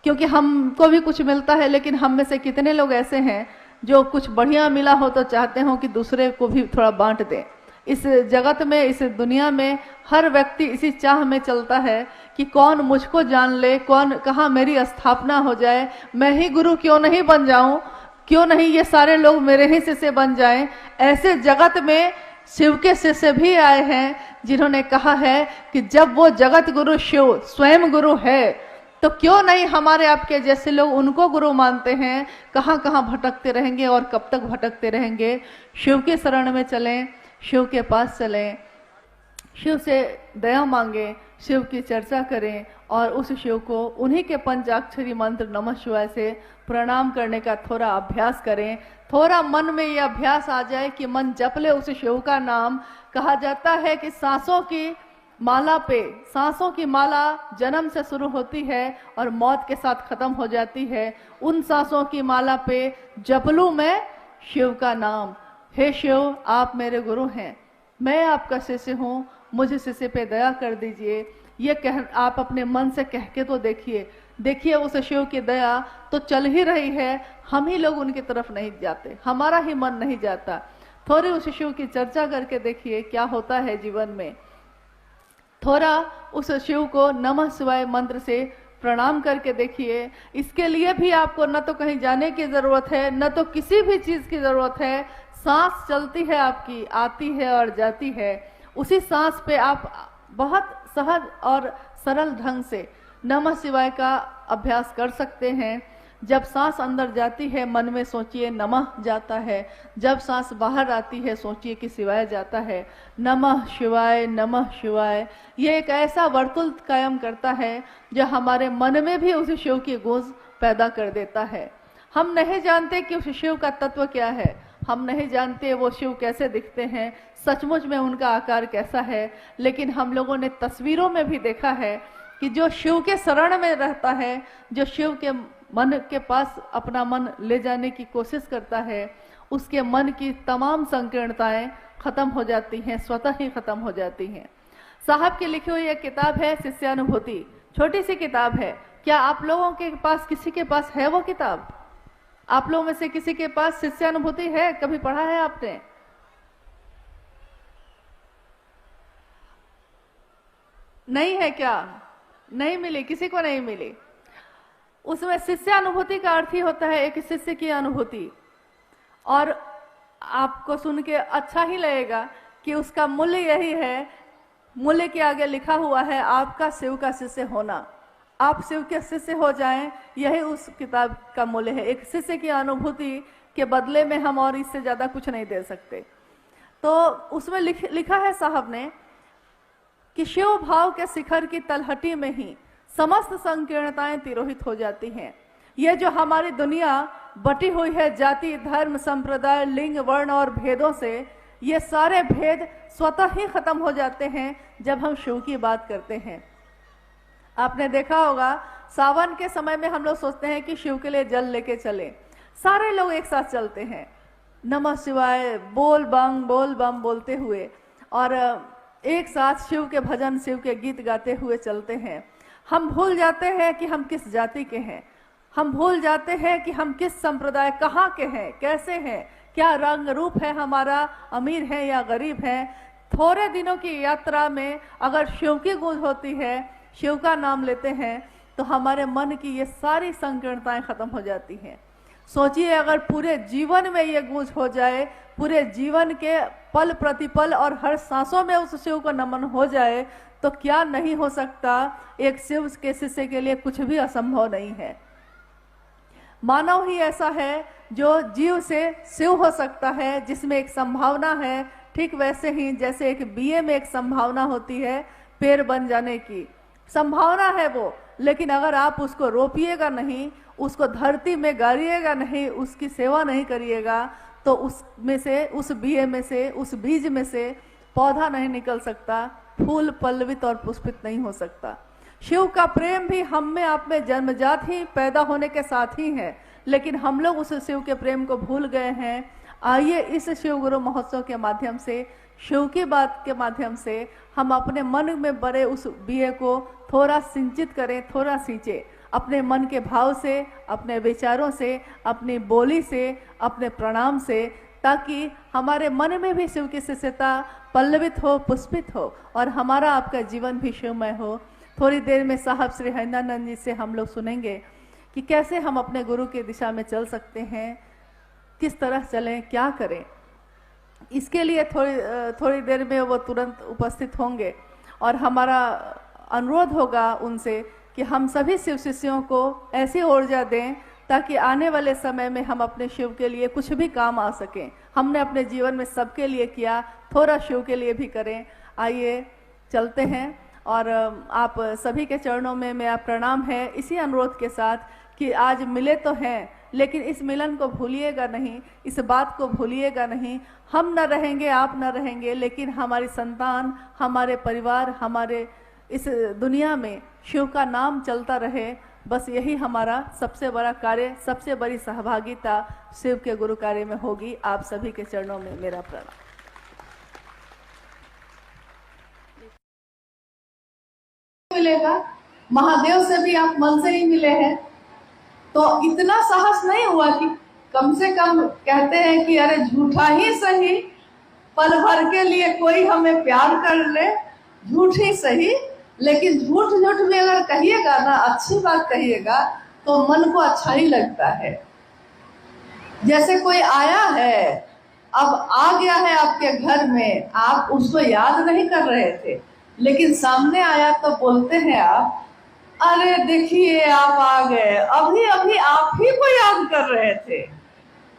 क्योंकि हमको भी कुछ मिलता है, लेकिन हम में से कितने लोग ऐसे हैं जो कुछ बढ़िया मिला हो तो चाहते हो कि दूसरे को भी थोड़ा बांट दें। इस जगत में, इस दुनिया में हर व्यक्ति इसी चाह में चलता है कि कौन मुझको जान ले, कौन कहाँ मेरी स्थापना हो जाए, मैं ही गुरु क्यों नहीं बन जाऊं, क्यों नहीं ये सारे लोग मेरे ही शिष्य बन जाएं। ऐसे जगत में शिव के शिष्य भी आए हैं जिन्होंने कहा है कि जब वो जगत गुरु शिव स्वयं गुरु है तो क्यों नहीं हमारे आपके जैसे लोग उनको गुरु मानते हैं। कहाँ कहाँ भटकते रहेंगे और कब तक भटकते रहेंगे। शिव के शरण में चलें, शिव के पास चलें। शिव से दया मांगे, शिव की चर्चा करें और उस शिव को उन्हीं के पंचाक्षरी मंत्र नमः शिवाय से प्रणाम करने का थोड़ा अभ्यास करें। थोड़ा मन में ये अभ्यास आ जाए कि मन जप ले उस शिव का नाम। कहा जाता है कि सांसों की माला पे, सांसों की माला जन्म से शुरू होती है और मौत के साथ खत्म हो जाती है। उन सांसों की माला पे जप लूं मैं शिव का नाम। हे शिव, आप मेरे गुरु हैं, मैं आपका शिष्य हूँ, मुझे शिष्य पे दया कर दीजिए। ये कह आप अपने मन से कह के तो देखिए उस शिव की दया तो चल ही रही है। हम ही लोग उनकी तरफ नहीं जाते, हमारा ही मन नहीं जाता। थोड़ी उस शिव की चर्चा करके देखिए क्या होता है जीवन में। थोड़ा उस शिव को नमः शिवाय मंत्र से प्रणाम करके देखिए। इसके लिए भी आपको न तो कहीं जाने की जरूरत है, न तो किसी भी चीज की जरूरत है। सांस चलती है आपकी, आती है और जाती है। उसी सांस पे आप बहुत सहज और सरल ढंग से नमः शिवाय का अभ्यास कर सकते हैं। जब सांस अंदर जाती है मन में सोचिए नमः जाता है, जब सांस बाहर आती है सोचिए कि शिवाय जाता है। नमः शिवाय, नमः शिवाय, ये एक ऐसा वर्तुल कायम करता है जो हमारे मन में भी उस शिव की गूंज पैदा कर देता है। हम नहीं जानते कि उस शिव का तत्व क्या है, हम नहीं जानते वो शिव कैसे दिखते हैं, सचमुच में उनका आकार कैसा है, लेकिन हम लोगों ने तस्वीरों में भी देखा है कि जो शिव के शरण में रहता है, जो शिव के मन के पास अपना मन ले जाने की कोशिश करता है, उसके मन की तमाम संकीर्णताएं खत्म हो जाती हैं, स्वतः ही खत्म हो जाती हैं। साहब की लिखी हुई एक किताब है शिष्यानुभूति, छोटी सी किताब है। क्या आप लोगों के पास, किसी के पास है वो किताब? आप लोगों में से किसी के पास शिष्यानुभूति है? कभी पढ़ा है आपने? नहीं है क्या? नहीं मिली, किसी को नहीं मिली। उसमें शिष्यानुभूति का अर्थ ही होता है एक शिष्य की अनुभूति। और आपको सुन के अच्छा ही लगेगा कि उसका मूल्य यही है। मूल्य के आगे लिखा हुआ है आपका शिव का शिष्य होना। आप शिव के शिष्य हो जाएं, यही उस किताब का मूल्य है। एक शिष्य की अनुभूति के बदले में हम और इससे ज्यादा कुछ नहीं दे सकते। तो उसमें लिखा है साहब ने कि शिव भाव के शिखर की तलहटी में ही समस्त संकीर्णताएं तिरोहित हो जाती हैं। ये जो हमारी दुनिया बटी हुई है जाति, धर्म, संप्रदाय, लिंग, वर्ण और भेदों से, ये सारे भेद स्वतः ही खत्म हो जाते हैं जब हम शिव की बात करते हैं। आपने देखा होगा सावन के समय में हम लोग सोचते हैं कि शिव के लिए जल लेके चले, सारे लोग एक साथ चलते हैं नमः शिवाय बोल बम बोलते हुए, और एक साथ शिव के भजन, शिव के गीत गाते हुए चलते हैं। हम भूल जाते हैं कि हम किस जाति के हैं, हम भूल जाते हैं कि हम किस संप्रदाय, कहाँ के हैं, कैसे हैं, क्या रंग रूप है हमारा, अमीर है या गरीब है। थोड़े दिनों की यात्रा में अगर शिव की गूंज होती है, शिव का नाम लेते हैं, तो हमारे मन की ये सारी संकीर्णताएं खत्म हो जाती हैं। सोचिए अगर पूरे जीवन में ये गूंज हो जाए, पूरे जीवन के पल प्रतिपल और हर सांसों में उस शिव को नमन हो जाए, तो क्या नहीं हो सकता। एक शिव के शिष्य के लिए कुछ भी असंभव नहीं है। मानव ही ऐसा है जो जीव से शिव हो सकता है, जिसमें एक संभावना है। ठीक वैसे ही जैसे एक बीए में एक संभावना होती है पेड़ बन जाने की, संभावना है वो, लेकिन अगर आप उसको रोपिएगा नहीं, उसको धरती में गाड़िएगा नहीं, उसकी सेवा नहीं करिएगा, तो उसमें से, उस बीए में से, उस बीज में से पौधा नहीं निकल सकता, फूल पल्लवित और पुष्पित नहीं हो सकता। शिव का प्रेम भी हम में, आप में जन्मजात ही पैदा होने के साथ ही है, लेकिन हम लोग उस शिव के प्रेम को भूल गए हैं। आइए इस शिव गुरु महोत्सव के माध्यम से, शिव की बात के माध्यम से हम अपने मन में बड़े उस बीए को थोड़ा सिंचित करें, थोड़ा सींचे, अपने मन के भाव से, अपने विचारों से, अपनी बोली से, अपने प्रणाम से, ताकि हमारे मन में भी शिव की शिष्यता पल्लवित हो, पुष्पित हो और हमारा आपका जीवन भी शिवमय हो। थोड़ी देर में साहब श्री हरिनानंद जी से हम लोग सुनेंगे कि कैसे हम अपने गुरु की दिशा में चल सकते हैं, किस तरह चलें, क्या करें। इसके लिए थोड़ी देर में वो तुरंत उपस्थित होंगे और हमारा अनुरोध होगा उनसे कि हम सभी शिव शिष्यों को ऐसी ऊर्जा दें ताकि आने वाले समय में हम अपने शिव के लिए कुछ भी काम आ सकें। हमने अपने जीवन में सबके लिए किया, थोड़ा शिव के लिए भी करें। आइए चलते हैं। और आप सभी के चरणों में मेरा प्रणाम है, इसी अनुरोध के साथ कि आज मिले तो हैं, लेकिन इस मिलन को भूलिएगा नहीं, इस बात को भूलिएगा नहीं। हम न रहेंगे, आप न रहेंगे, लेकिन हमारी संतान, हमारे परिवार, हमारे इस दुनिया में शिव का नाम चलता रहे। बस यही हमारा सबसे बड़ा कार्य, सबसे बड़ी सहभागिता शिव के गुरु कार्य में होगी। आप सभी के चरणों में मेरा प्रणाम। मिलेगा, महादेव से भी आप मन से ही मिले हैं, तो इतना साहस नहीं हुआ कि कम से कम कहते हैं कि अरे झूठा ही सही, पल भर के लिए कोई हमें प्यार कर ले, झूठ ही सही, लेकिन झूठ भी अगर कहिएगा ना, अच्छी बात कहिएगा, तो मन को अच्छा ही लगता है। जैसे कोई आया है, अब आ गया है आपके घर में, आप उसको याद नहीं कर रहे थे, लेकिन सामने आया तो बोलते हैं आप, अरे देखिए आप आ गए, अभी अभी आप ही को याद कर रहे थे।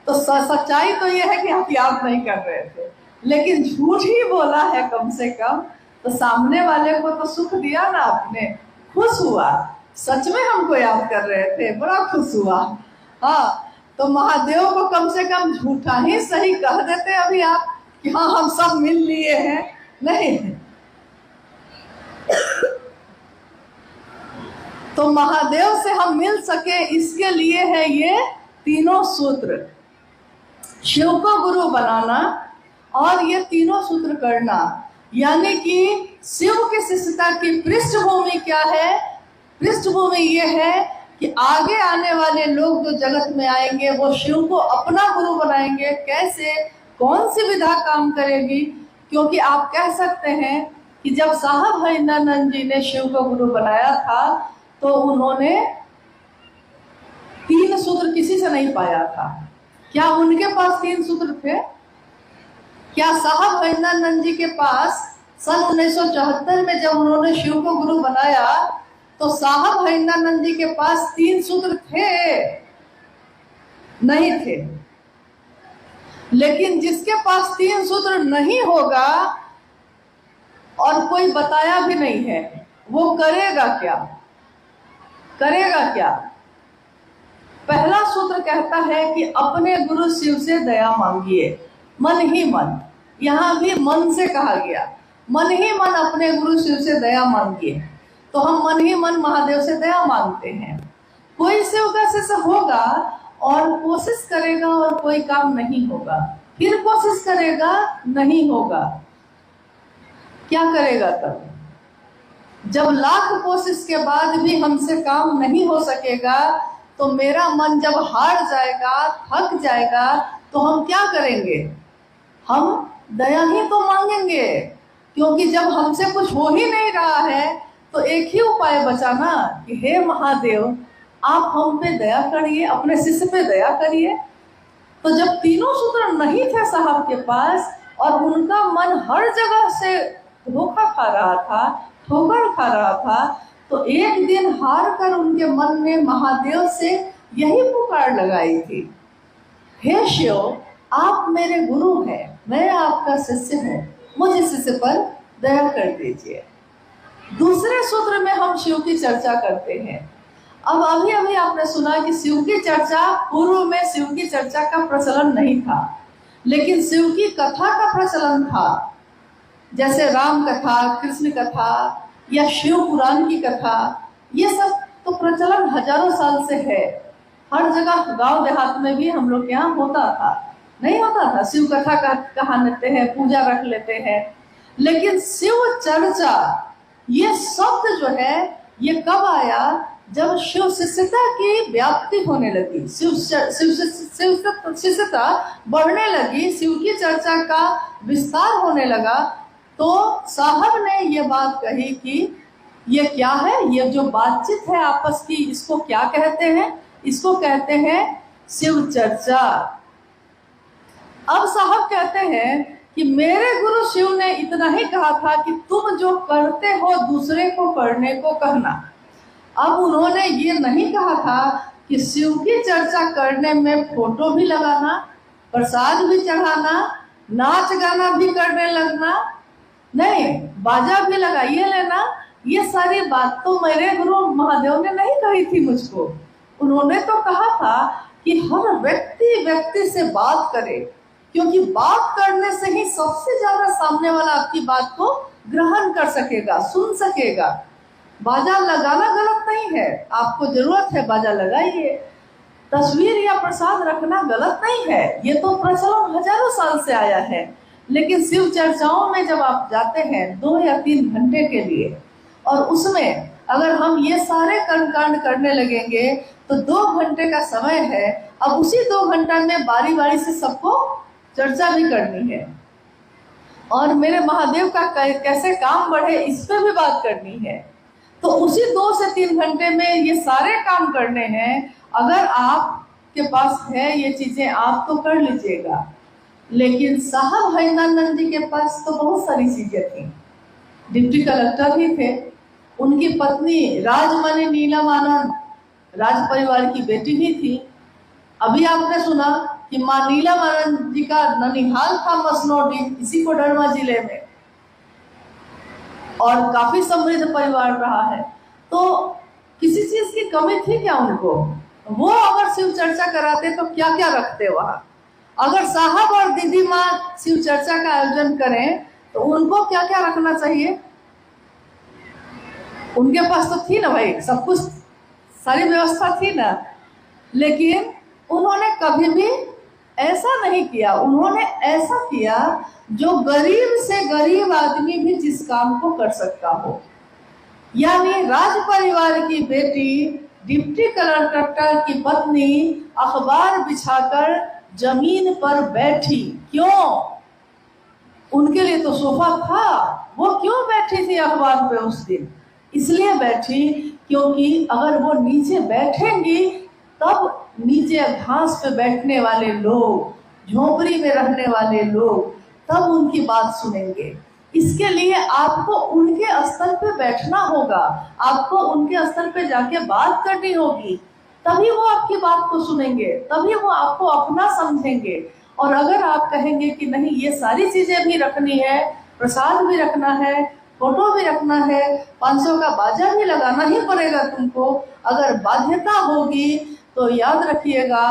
तो सच्चाई तो यह है कि आप याद नहीं कर रहे थे, लेकिन झूठ ही बोला है कम से कम, तो सामने वाले को तो सुख दिया ना आपने, खुश हुआ, सच में हमको याद कर रहे थे, बड़ा खुश हुआ। हाँ, तो महादेव को कम से कम झूठा ही सही कह देते अभी आप कि हाँ हम सब मिल लिए हैं, नहीं। तो महादेव से हम मिल सके, इसके लिए है ये तीनों सूत्र, शिव को गुरु बनाना और ये तीनों सूत्र करना। यानी कि शिव की शिष्यता की पृष्ठभूमि क्या है? पृष्ठभूमि ये है कि आगे आने वाले लोग जो जगत में आएंगे वो शिव को अपना गुरु बनाएंगे। कैसे, कौन सी विधा काम करेगी? क्योंकि आप कह सकते हैं कि जब साहब हरिंद्रानंद जी ने शिव को गुरु बनाया था तो उन्होंने 3 सूत्र किसी से नहीं पाया था। क्या उनके पास 3 सूत्र थे? क्या साहब हरिंद्रानंद जी के पास सन 1974 में जब उन्होंने शिव को गुरु बनाया तो साहब हरिंद्रानंद जी के पास 3 सूत्र थे? नहीं थे। लेकिन जिसके पास 3 सूत्र नहीं होगा और कोई बताया भी नहीं है, वो करेगा क्या? करेगा क्या? पहला सूत्र कहता है कि अपने गुरु शिव से दया मांगिए, मन ही मन। यहाँ भी मन से कहा गया, मन ही मन अपने गुरु शिव से दया मांगिए। तो हम मन ही मन महादेव से दया मांगते हैं। कोई शिव का शिष्य होगा और कोशिश करेगा और कोई काम नहीं होगा, फिर कोशिश करेगा, नहीं होगा, क्या करेगा तब? जब लाख कोशिश के बाद भी हमसे काम नहीं हो सकेगा तो मेरा मन जब हार जाएगा, थक जाएगा, तो हम क्या करेंगे? हम दया ही तो मांगेंगे, क्योंकि जब हमसे कुछ हो ही नहीं रहा है तो एक ही उपाय बचा ना कि हे महादेव आप हम पे दया करिए, अपने शिष्य पे दया करिए। तो जब तीनों सूत्र नहीं थे साहब के पास और उनका मन हर जगह से धोखा खा रहा था, ठोकर खा रहा था, तो एक दिन हार कर उनके मन में महादेव से यही पुकार लगाई थी, हे शिव आप मेरे गुरु हैं, मैं आपका शिष्य हूँ, मुझ शिष्य पर दया कर दीजिए। दूसरे सूत्र में हम शिव की चर्चा करते हैं। अब अभी अभी आपने सुना कि शिव की चर्चा, पूर्व में शिव की चर्चा का प्रचलन नहीं था, लेकिन शिव की कथा का प्रचलन था। जैसे राम कथा, कृष्ण कथा या शिव पुराण की कथा, ये सब तो प्रचलन हजारों साल से है। हर जगह गांव देहात में भी हम लोग यहाँ होता था, नहीं होता था? शिव कथा का कहा लेते हैं, पूजा रख लेते हैं। लेकिन शिव चर्चा ये शब्द जो है ये कब आया? जब शिव शिष्यता की व्याप्ति होने लगी, शिष्यता बढ़ने लगी, शिव की चर्चा का विस्तार होने लगा, तो साहब ने ये बात कही कि ये क्या है, ये जो बातचीत है आपस की, इसको क्या कहते हैं? इसको कहते हैं शिव चर्चा। अब साहब कहते हैं कि मेरे गुरु शिव ने इतना ही कहा था कि तुम जो करते हो दूसरे को करने को कहना। अब उन्होंने ये नहीं कहा था कि शिव की चर्चा करने में फोटो भी लगाना, प्रसाद भी चढ़ाना, नाच गाना भी करने लगना, नहीं, बाजा भी लगाइए लेना। ये सारी बात तो मेरे गुरु महादेव ने नहीं कही थी मुझको। उन्होंने तो कहा था कि हर व्यक्ति व्यक्ति से बात करे, क्योंकि बात करने से ही सबसे ज्यादा सामने वाला आपकी बात को ग्रहण कर सकेगा, सुन सकेगा। बाजा लगाना गलत नहीं है, आपको जरूरत है बाजा लगाइए। तस्वीर या प्रसाद रखना गलत नहीं है, ये तो प्रचलन हजारों साल से आया है। लेकिन शिव चर्चाओं में जब आप जाते हैं 2 या 3 घंटे के लिए, और उसमें अगर हम ये सारे कर्मकांड करने लगेंगे तो 2 घंटे का समय है। अब उसी 2 घंटा में बारी बारी से सबको चर्चा भी करनी है, और मेरे महादेव का कैसे काम बढ़े इस पे भी बात करनी है। तो उसी 2 से 3 घंटे में ये सारे काम करने हैं। अगर आपके पास है ये चीजें, आप तो कर लीजिएगा। लेकिन साहब हरिनानंद जी के पास तो बहुत सारी चीजें थी। डिप्टी कलेक्टर ही थे, उनकी पत्नी राजमणि नीलम आनंद राज परिवार की बेटी ही थी। अभी आपने सुना कि मां नीलम आनंद जी का ननिहाल था मसनौडी, इसी कोडरमा जिले में, और काफी समृद्ध परिवार रहा है। तो किसी चीज की कमी थी क्या उनको? वो अगर शिव चर्चा कराते तो क्या क्या रखते वहां? अगर साहब और दीदी माँ शिव चर्चा का आयोजन करें तो उनको क्या क्या रखना चाहिए? उनके पास तो थी ना भाई, सब कुछ, सारी व्यवस्था थी ना। लेकिन उन्होंने कभी भी ऐसा नहीं किया। उन्होंने ऐसा किया जो गरीब से गरीब आदमी भी जिस काम को कर सकता हो। यानी राज परिवार की बेटी, डिप्टी कलेक्टर की पत्नी अखबार बिछाकर जमीन पर बैठी। क्यों? उनके लिए तो सोफा था, वो क्यों बैठी थी अखबार पे उस दिन? इसलिए बैठी क्योंकि अगर वो नीचे बैठेंगी तब नीचे घास पे बैठने वाले लोग, झोपड़ी में रहने वाले लोग तब उनकी बात सुनेंगे। इसके लिए आपको उनके स्तर पे बैठना होगा, आपको उनके स्तर पे जाके बात करनी होगी, तभी वो आपकी बात को सुनेंगे, तभी वो आपको अपना समझेंगे। और अगर आप कहेंगे कि नहीं ये सारी चीजें भी रखनी है, प्रसाद भी रखना है, फोटो भी रखना है, 500 का बाजा भी लगाना ही पड़ेगा तुमको, अगर बाध्यता होगी तो याद रखिएगा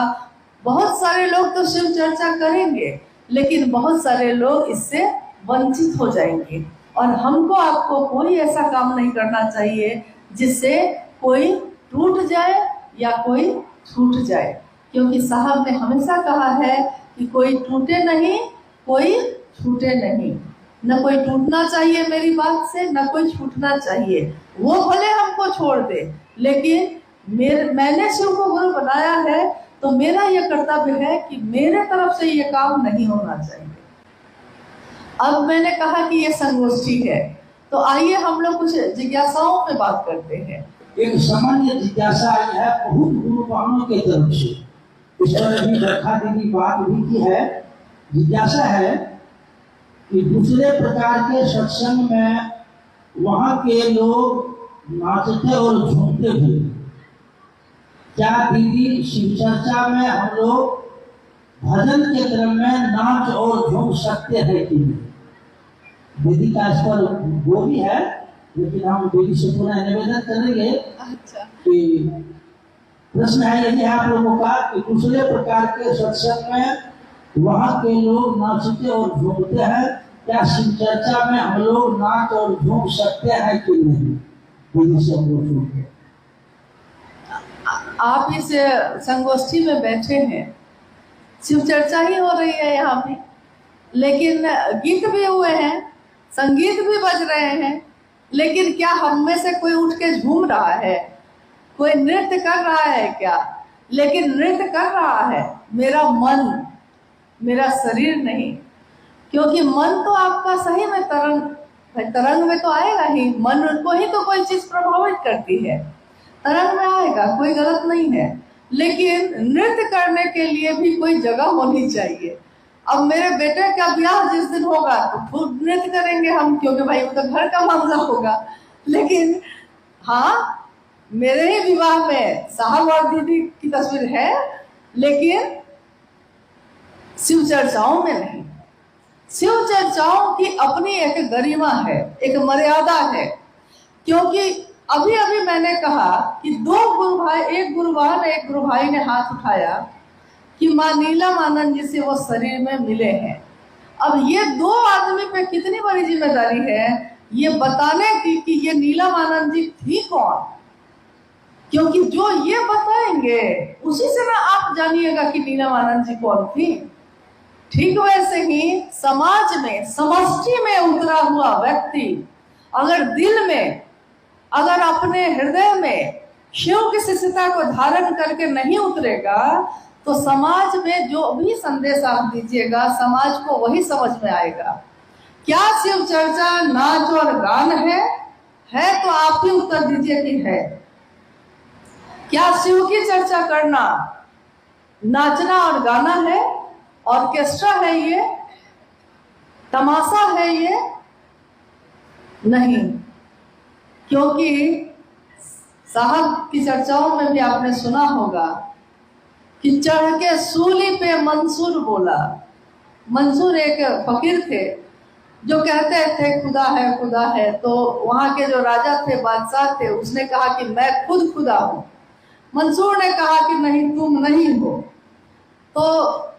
बहुत सारे लोग तो शिव चर्चा करेंगे, लेकिन बहुत सारे लोग इससे वंचित हो जाएंगे। और हमको आपको कोई ऐसा काम नहीं करना चाहिए जिससे कोई टूट जाए या कोई छूट जाए, क्योंकि साहब ने हमेशा कहा है कि कोई टूटे नहीं, कोई छूटे नहीं। न कोई टूटना चाहिए मेरी बात से, न कोई छूटना चाहिए। वो भले हमको छोड़ दे, लेकिन मैंने शिव को गुरु बनाया है तो मेरा ये कर्तव्य है कि मेरे तरफ से ये काम नहीं होना चाहिए। अब मैंने कहा कि ये संगोष्ठी है, तो आइए हम लोग कुछ जिज्ञासाओं पे बात करते हैं। एक सामान्य जिज्ञासा आई है बहुत गुरुवानों के तरफ से, इस पर भी रखा दीदी बात भी की है। जिज्ञासा है कि दूसरे प्रकार के सत्संग में वहाँ के लोग नाचते और झूमते भी, क्या दीदी शिव चर्चा में हम लोग भजन के क्रम में नाच और झूम सकते हैं कि नहीं? दीदी का इस पर वो भी है, लेकिन हम दीदी से पुनः निवेदन करेंगे। अच्छा, कि प्रश्न है यही है आप लोगों का कि दूसरे प्रकार के सत्संग में वहाँ के लोग नाचते और झूमते हैं, क्या शिव चर्चा में हम लोग नाच और झूम सकते हैं कि नहीं? दीदी से हम आप इस संगोष्ठी में बैठे हैं, शिव चर्चा ही हो रही है यहाँ पे, लेकिन गीत भी हुए हैं, संगीत भी बज रहे हैं, लेकिन क्या हम में से कोई उठ के झूम रहा है? कोई नृत्य कर रहा है क्या? लेकिन नृत्य कर रहा है मेरा मन, मेरा शरीर नहीं, क्योंकि मन तो आपका सही में तरंग में तो आएगा ही। मन को ही तो कोई चीज प्रभावित करती है, तरंग में आएगा, कोई गलत नहीं है। लेकिन नृत्य करने के लिए भी कोई जगह होनी चाहिए। अब मेरे बेटे का ब्याह जिस दिन होगा तो खूब नृत्य करेंगे हम, क्योंकि भाई वो तो घर का मामला होगा। लेकिन हाँ, मेरे ही विवाह में साहब और दीदी की तस्वीर है, लेकिन शिव चर्चाओं में नहीं। शिव चर्चाओं की अपनी एक गरिमा है, एक मर्यादा है। क्योंकि अभी अभी मैंने कहा कि दो गुरु भाई, एक गुरु भाई ने हाथ उठाया कि माँ नीलम आनंद जी से वो शरीर में मिले हैं। अब ये दो आदमी पे कितनी बड़ी जिम्मेदारी है ये बताने की कि ये नीलम आनंद जी थी कौन, क्योंकि जो ये बताएंगे उसी से ना आप जानिएगा कि नीलम आनंद जी कौन थी। ठीक वैसे ही समाज में, समष्टि में उतरा हुआ व्यक्ति अगर दिल में, अगर अपने हृदय में शिव की शिष्यता को धारण करके नहीं उतरेगा तो समाज में जो भी संदेश आप दीजिएगा समाज को वही समझ में आएगा। क्या शिव चर्चा नाच और गान है तो आप ही उत्तर दीजिए कि है। क्या शिव की चर्चा करना नाचना और गाना है, ऑर्केस्ट्रा है ये, तमाशा है ये? नहीं, क्योंकि साहब की चर्चाओं में भी आपने सुना होगा कि चढ़ के सूली पे मंसूर बोला। मंसूर एक फकीर थे जो कहते थे खुदा है। तो वहां के जो राजा थे, बादशाह थे, उसने कहा कि मैं खुद खुदा हूं। मंसूर ने कहा कि नहीं, तुम नहीं हो। तो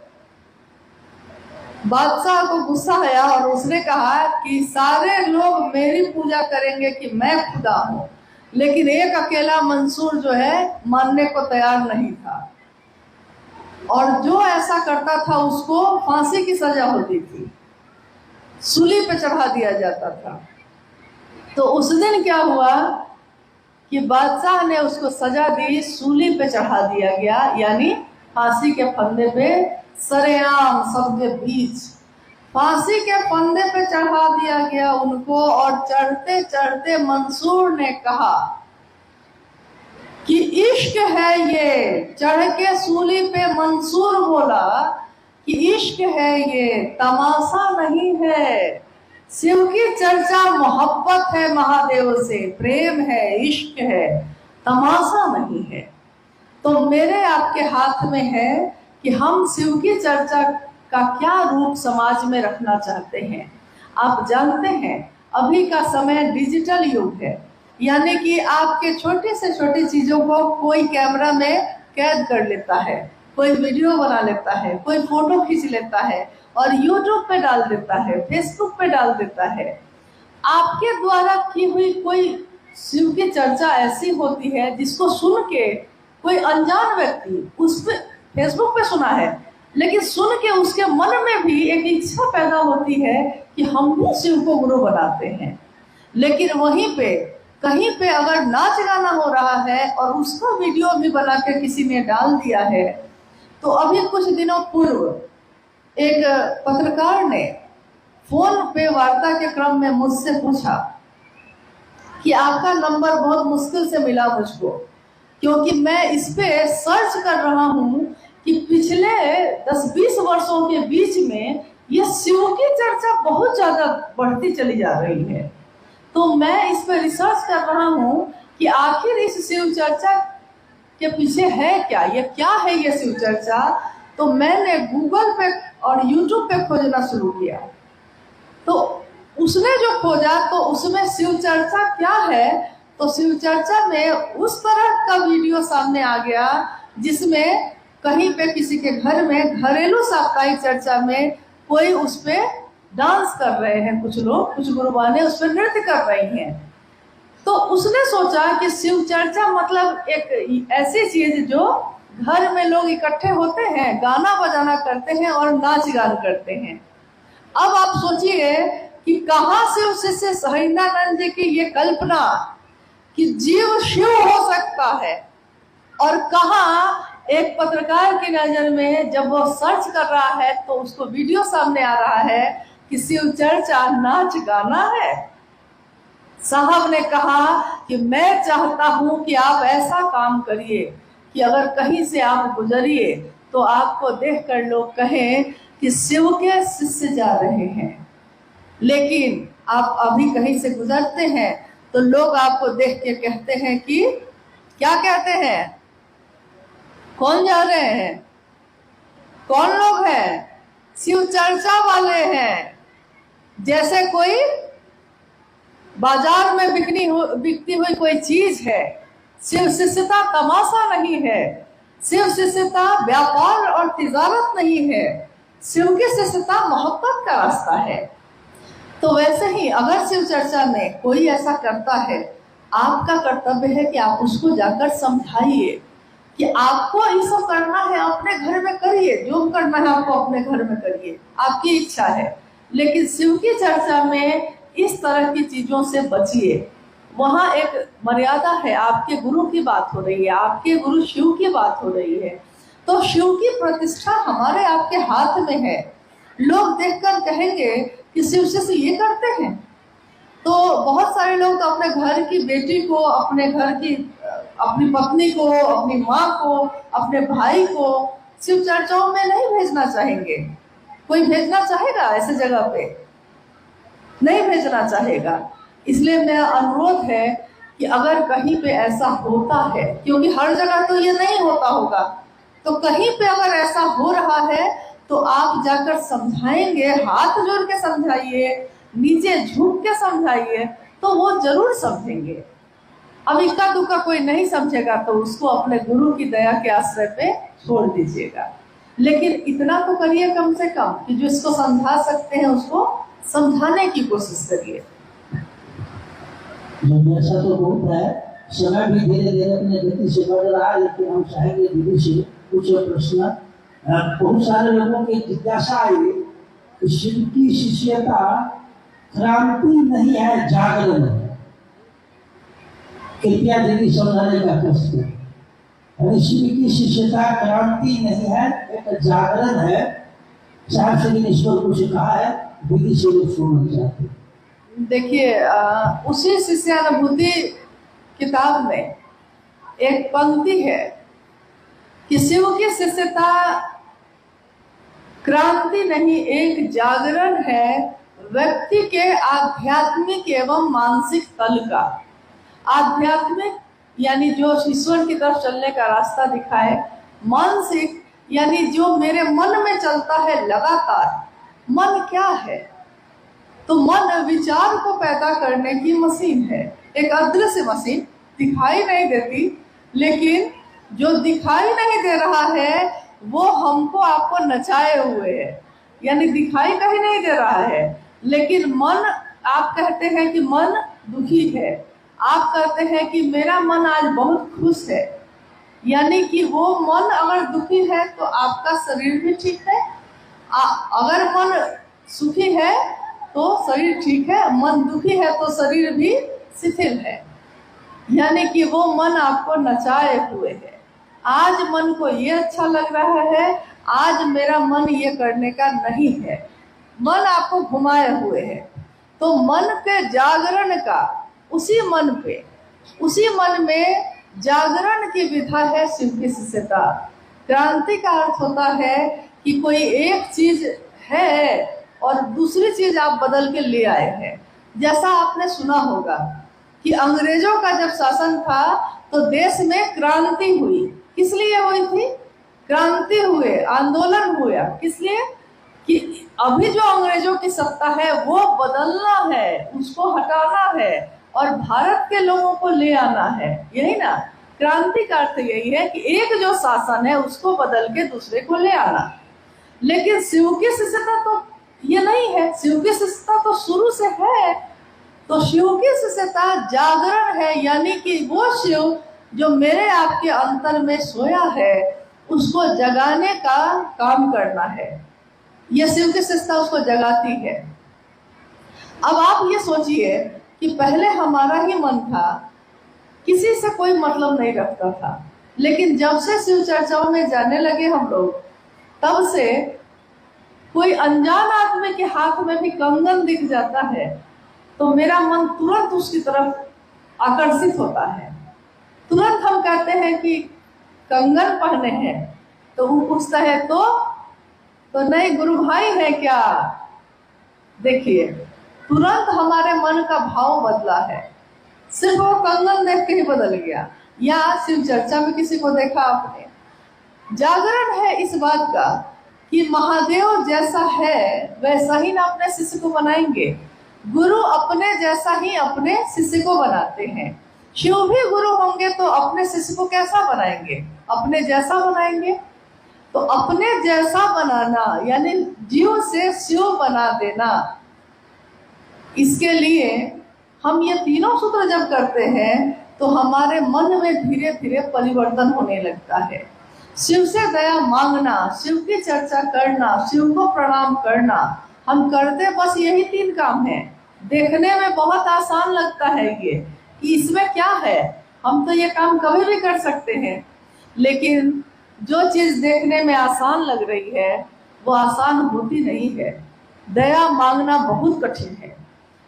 बादशाह को गुस्सा आया और उसने कहा कि सारे लोग मेरी पूजा करेंगे कि मैं खुदा हूं, लेकिन एक अकेला मंसूर जो है मानने को तैयार नहीं था, और जो ऐसा करता था उसको फांसी की सजा होती थी, सूली पे चढ़ा दिया जाता था। तो उस दिन क्या हुआ कि बादशाह ने उसको सजा दी, सूली पे चढ़ा दिया गया, यानी फांसी के फंदे पे सरेआम सबके बीच फांसी के फंदे पे चढ़ा दिया गया उनको। और चढ़ते चढ़ते मंसूर ने कहा कि इश्क है ये, चढ़ के सूली पे मंसूर बोला कि इश्क है ये, तमाशा नहीं है। शिव की चर्चा मोहब्बत है महादेव से, प्रेम है, इश्क है, तमाशा नहीं है। तो मेरे आपके हाथ में है कि हम शिव की चर्चा का क्या रूप समाज में रखना चाहते हैं। आप जानते हैं अभी का समय डिजिटल युग है, यानी कि आपके छोटे से छोटी चीजों को कोई कैमरा में कैद कर लेता है, कोई वीडियो बना लेता है, कोई फोटो खींच लेता है और यूट्यूब पे डाल देता है, फेसबुक पे डाल देता है। आपके द्वारा की हुई कोई शिव की चर्चा ऐसी होती है जिसको सुन के कोई अनजान व्यक्ति उस पे फेसबुक पे सुना है, लेकिन सुन के उसके मन में भी एक इच्छा पैदा होती है कि हम भी शिव को गुरु बनाते हैं। लेकिन वहीं पे कहीं पे अगर नाच गाना हो रहा है और उसका वीडियो भी बना के किसी ने डाल दिया है, तो अभी कुछ दिनों पूर्व एक पत्रकार ने फोन पे वार्ता के क्रम में मुझसे पूछा कि आपका नंबर बहुत मुश्किल से मिला मुझको, क्योंकि मैं इस पे सर्च कर रहा हूं कि पिछले 10-20 वर्षों के बीच में ये शिव की चर्चा बहुत ज्यादा बढ़ती चली जा रही है। तो मैं इस पे रिसर्च कर रहा हूं कि आखिर इस शिव चर्चा के पीछे है क्या, ये क्या है ये शिव चर्चा। तो मैंने गूगल पे और यूट्यूब पे खोजना शुरू किया, तो उसने जो खोजा तो उसमें शिव चर्चा क्या है, तो शिव चर्चा में उस तरह का वीडियो सामने आ गया जिसमें कहीं पे किसी के घर में घरेलू साप्ताहिक चर्चा में कोई उस पे डांस कर रहे हैं, कुछ लोग, कुछ गुरुबाने उस पर नृत्य कर रही हैं। तो उसने सोचा कि शिव चर्चा मतलब एक ऐसी चीज जो घर में लोग इकट्ठे होते हैं, गाना बजाना करते हैं और नाच गान करते हैं। अब आप सोचिए कि कहां से उससे सहजानंद जी की ये कल्पना कि जीव शिव हो सकता है, और कहां एक पत्रकार की नजर में जब वो सर्च कर रहा है तो उसको वीडियो सामने आ रहा है कि शिव चर्चा नाच गाना है। साहब ने कहा कि मैं चाहता हूं कि आप ऐसा काम करिए कि अगर कहीं से आप गुजरिए तो आपको देखकर लोग कहें कि शिव के शिष्य जा रहे हैं। लेकिन आप अभी कहीं से गुजरते हैं तो लोग आपको देख के कहते हैं कि क्या कहते हैं, कौन जा रहे हैं, कौन लोग हैं, शिव चर्चा वाले हैं, जैसे कोई बाजार में बिकती हुई कोई चीज है। शिव शिष्यता तमाशा नहीं है, शिव शिष्यता व्यापार और तिजारत नहीं है, शिव की शिष्यता मोहब्बत का रास्ता है। तो वैसे ही अगर शिव चर्चा में कोई ऐसा करता है, आपका कर्तव्य है कि आप उसको जाकर समझाइए कि आपको ये सब करना है, अपने घर में करिए, जो करना है आपको अपने घर में करिए, आपकी इच्छा है। लेकिन शिव की चर्चा में इस तरह की चीजों से बचिए। वहाँ एक मर्यादा है, आपके गुरु की बात हो रही है, आपके गुरु शिव की बात हो रही है, तो शिव की प्रतिष्ठा हमारे आपके हाथ में है। लोग देखकर कहेंगे कि शिव शिष्य ये करते हैं, तो बहुत सारे लोग तो अपने घर की बेटी को, अपने घर की अपनी पत्नी को, अपनी माँ को, अपने भाई को शिव चर्चाओं में नहीं भेजना चाहेंगे। कोई भेजना चाहेगा ऐसे जगह पे? नहीं भेजना चाहेगा। इसलिए मेरा अनुरोध है कि अगर कहीं पे ऐसा होता है, क्योंकि हर जगह तो ये नहीं होता होगा, तो कहीं पे अगर ऐसा हो रहा है तो आप जाकर समझाएंगे, हाथ जोड़ के समझाइए, नीचे झुक के समझाइए, तो वो जरूर समझेंगे। अब इक्का दुक्का कोई नहीं समझेगा तो उसको अपने गुरु की दया के आश्रय पे छोड़ दीजिएगा। लेकिन इतना तो करिए कम से कम कि जो इसको समझा सकते हैं उसको समझाने की कोशिश करिए। ऐसा तो बहुत है, समय भी धीरे धीरे अपने गति से बढ़ रहा है, लेकिन हम चाहेंगे दीदी से कुछ प्रश्न। बहुत सारे लोगों की जिज्ञासा आई कि शिव की शिष्यता क्रांति नहीं है, जागरण है। कृपया दीदी समझाने का कष्ट है। शिव की शिष्यता क्रांति नहीं है, एक जागरण है। साहब श्री ने ईश्वर कुछ कहा है, दीदी से लोग सुनना चाहते हैं। देखिए, उसी शिष्यानुभूति किताब में एक पंक्ति है कि शिव की शिष्यता क्रांति नहीं, एक जागरण है व्यक्ति के आध्यात्मिक एवं मानसिक तल का। आध्यात्मिक यानी जो ईश्वर की तरफ चलने का रास्ता दिखाए, मानसिक यानी जो मेरे मन में चलता है लगातार। मन क्या है? तो मन विचार को पैदा करने की मशीन है, एक अदृश्य मशीन, दिखाई नहीं देती, लेकिन जो दिखाई नहीं दे रहा है वो हमको आपको नचाए हुए है, यानी दिखाई कहीं नहीं दे रहा है। लेकिन मन, आप कहते हैं कि मन दुखी है, आप कहते हैं कि मेरा मन आज बहुत खुश है, यानी कि वो मन अगर दुखी है तो आपका शरीर भी ठीक है, अगर मन सुखी है तो शरीर ठीक है, मन दुखी है तो शरीर भी शिथिल है, यानी कि वो मन आपको नचाए हुए है। आज मन को ये अच्छा लग रहा है, आज मेरा मन ये करने का नहीं है, मन आपको घुमाए हुए है। तो मन के जागरण का, उसी मन में जागरण की विधा है शिव की शिष्यता। क्रांति का अर्थ होता है कि कोई एक चीज है और दूसरी चीज आप बदल के ले आए हैं। जैसा आपने सुना होगा कि अंग्रेजों का जब शासन था तो देश में क्रांति हुई। किस लिए हुई थी? क्रांति हुए, आंदोलन हुआ। किस लिए? कि अभी जो अंग्रेजों की सत्ता है वो बदलना है, उसको हटाना है और भारत के लोगों को ले आना है। यही ना क्रांति का अर्थ, यही है कि एक जो शासन है उसको बदल के दूसरे को ले आना। लेकिन शिव की शिष्यता तो ये नहीं है, शिव की शिष्यता तो शुरू से है। तो शिव की शिष्यता जागरण है, यानी कि वो शिव जो मेरे आपके अंतर में सोया है उसको जगाने का काम करना है। यह शिव की शिष्यता उसको जगाती है। अब आप ये सोचिए कि पहले हमारा ही मन था, किसी से कोई मतलब नहीं रखता था, लेकिन जब से शिव चर्चाओं में जाने लगे हम लोग, तब से कोई अनजान आदमी के हाथ में भी कंगन दिख जाता है तो मेरा मन तुरंत उसकी तरफ आकर्षित होता है। तुरंत हम कहते हैं कि कंगन पहने हैं, तो वो पूछता है तो नहीं गुरु भाई है क्या? देखिए, तुरंत हमारे मन का भाव बदला है, सिर्फ वो कंगन देख के ही बदल गया। या शिव चर्चा में किसी को देखा आपने? जागरण है इस बात का कि महादेव जैसा है वैसा ही ना अपने शिष्य को बनाएंगे। गुरु अपने जैसा ही अपने शिष्य को बनाते हैं। शिव भी गुरु होंगे तो अपने शिष्य को कैसा बनाएंगे? अपने जैसा बनाएंगे। तो अपने जैसा बनाना यानी जीव से शिव बना देना, इसके लिए हम ये तीनों सूत्र जब करते हैं तो हमारे मन में धीरे धीरे परिवर्तन होने लगता है। शिव से दया मांगना, शिव की चर्चा करना, शिव को प्रणाम करना, हम करते बस यही 3 काम है। देखने में बहुत आसान लगता है ये कि इसमें क्या है, हम तो ये काम कभी भी कर सकते हैं, लेकिन जो चीज देखने में आसान लग रही है वो आसान होती नहीं है। दया मांगना बहुत कठिन है।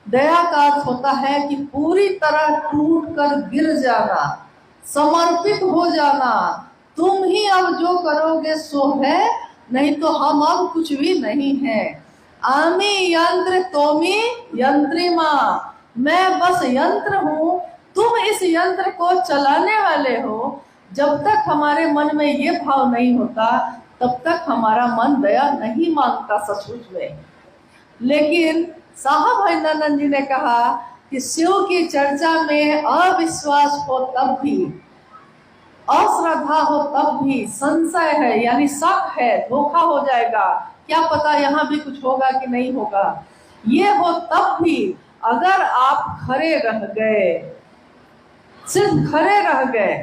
दया का अर्थ होता है कि पूरी तरह टूट कर गिर जाना, समर्पित हो जाना। तुम ही अब जो करोगे सो है, नहीं तो हम अब कुछ भी नहीं है। आमी यंत्र तोमी यंत्रिमा, मैं बस यंत्र हूँ, तुम इस यंत्र को चलाने वाले हो। जब तक हमारे मन में ये भाव नहीं होता तब तक हमारा मन दया नहीं मांगता सचमुच में। लेकिन साहब हरिनंदन जी ने कहा कि शिव की चर्चा में अविश्वास हो तब भी, अश्रद्धा हो तब भी, संशय है यानी शक है, धोखा हो जाएगा, क्या पता यहाँ भी कुछ होगा कि नहीं होगा, ये हो तब भी अगर आप खड़े रह गए, सिर्फ खड़े रह गए,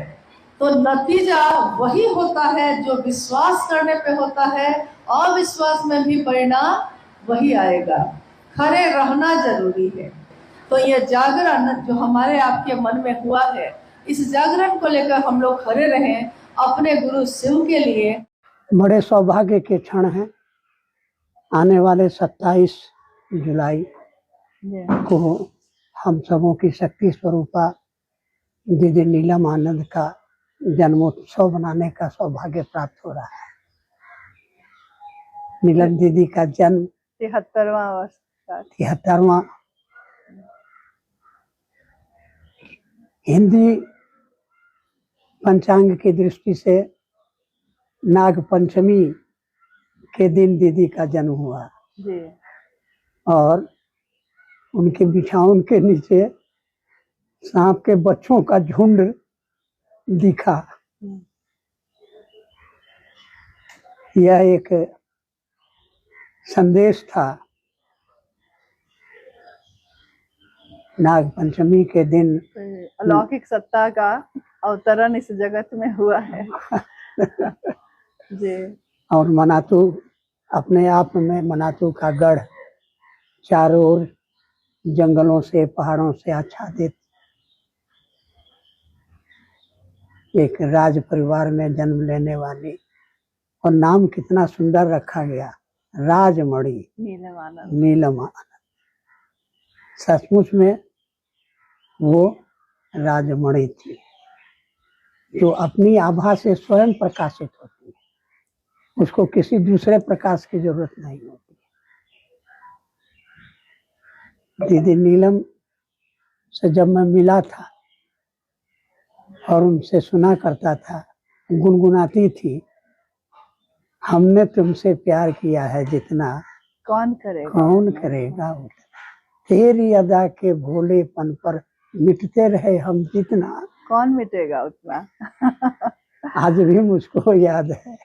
तो नतीजा वही होता है जो विश्वास करने पे होता है। अविश्वास में भी परिणाम वही आएगा। खड़े रहना जरूरी है। तो ये जागरण जो हमारे आपके मन में हुआ है, इस जागरण को लेकर हम लोग खड़े रहें अपने गुरु शिव के लिए। बड़े सौभाग्य के क्षण हैं। आने वाले 27 जुलाई को हम सबों की शक्ति स्वरूपा दीदी नीलम आनंद का जन्मोत्सव मनाने का सौभाग्य प्राप्त हो रहा है। नीलम दीदी का जन्म 73वां हिंदी पंचांग की दृष्टि से नाग पंचमी के दिन दीदी का जन्म हुआ जी। और उनके बिछावन के नीचे सांप के बच्चों का झुंड दिखा। यह एक संदेश था। नाग पंचमी के दिन अलौकिक सत्ता का अवतरण इस जगत में हुआ है। जी। और मनातू अपने आप में, मनातू का गढ़ चारों ओर जंगलों से, पहाड़ों से आच्छादित एक राज परिवार में जन्म लेने वाली, और नाम कितना सुंदर रखा गया, राजमणि, नीलम आनंद। सचमुच में वो राजमणि थी जो अपनी आभा से स्वयं प्रकाशित होती है। उसको किसी दूसरे प्रकाश की जरूरत नहीं होती। दीदी नीलम से जब मैं मिला था और उनसे सुना करता था, गुनगुनाती थी, हमने तुमसे प्यार किया है जितना कौन करेगा उतना, तेरी अदा के भोलेपन पर मिटते रहे हम जितना, कौन मिटेगा उतना। आज भी मुझको याद है।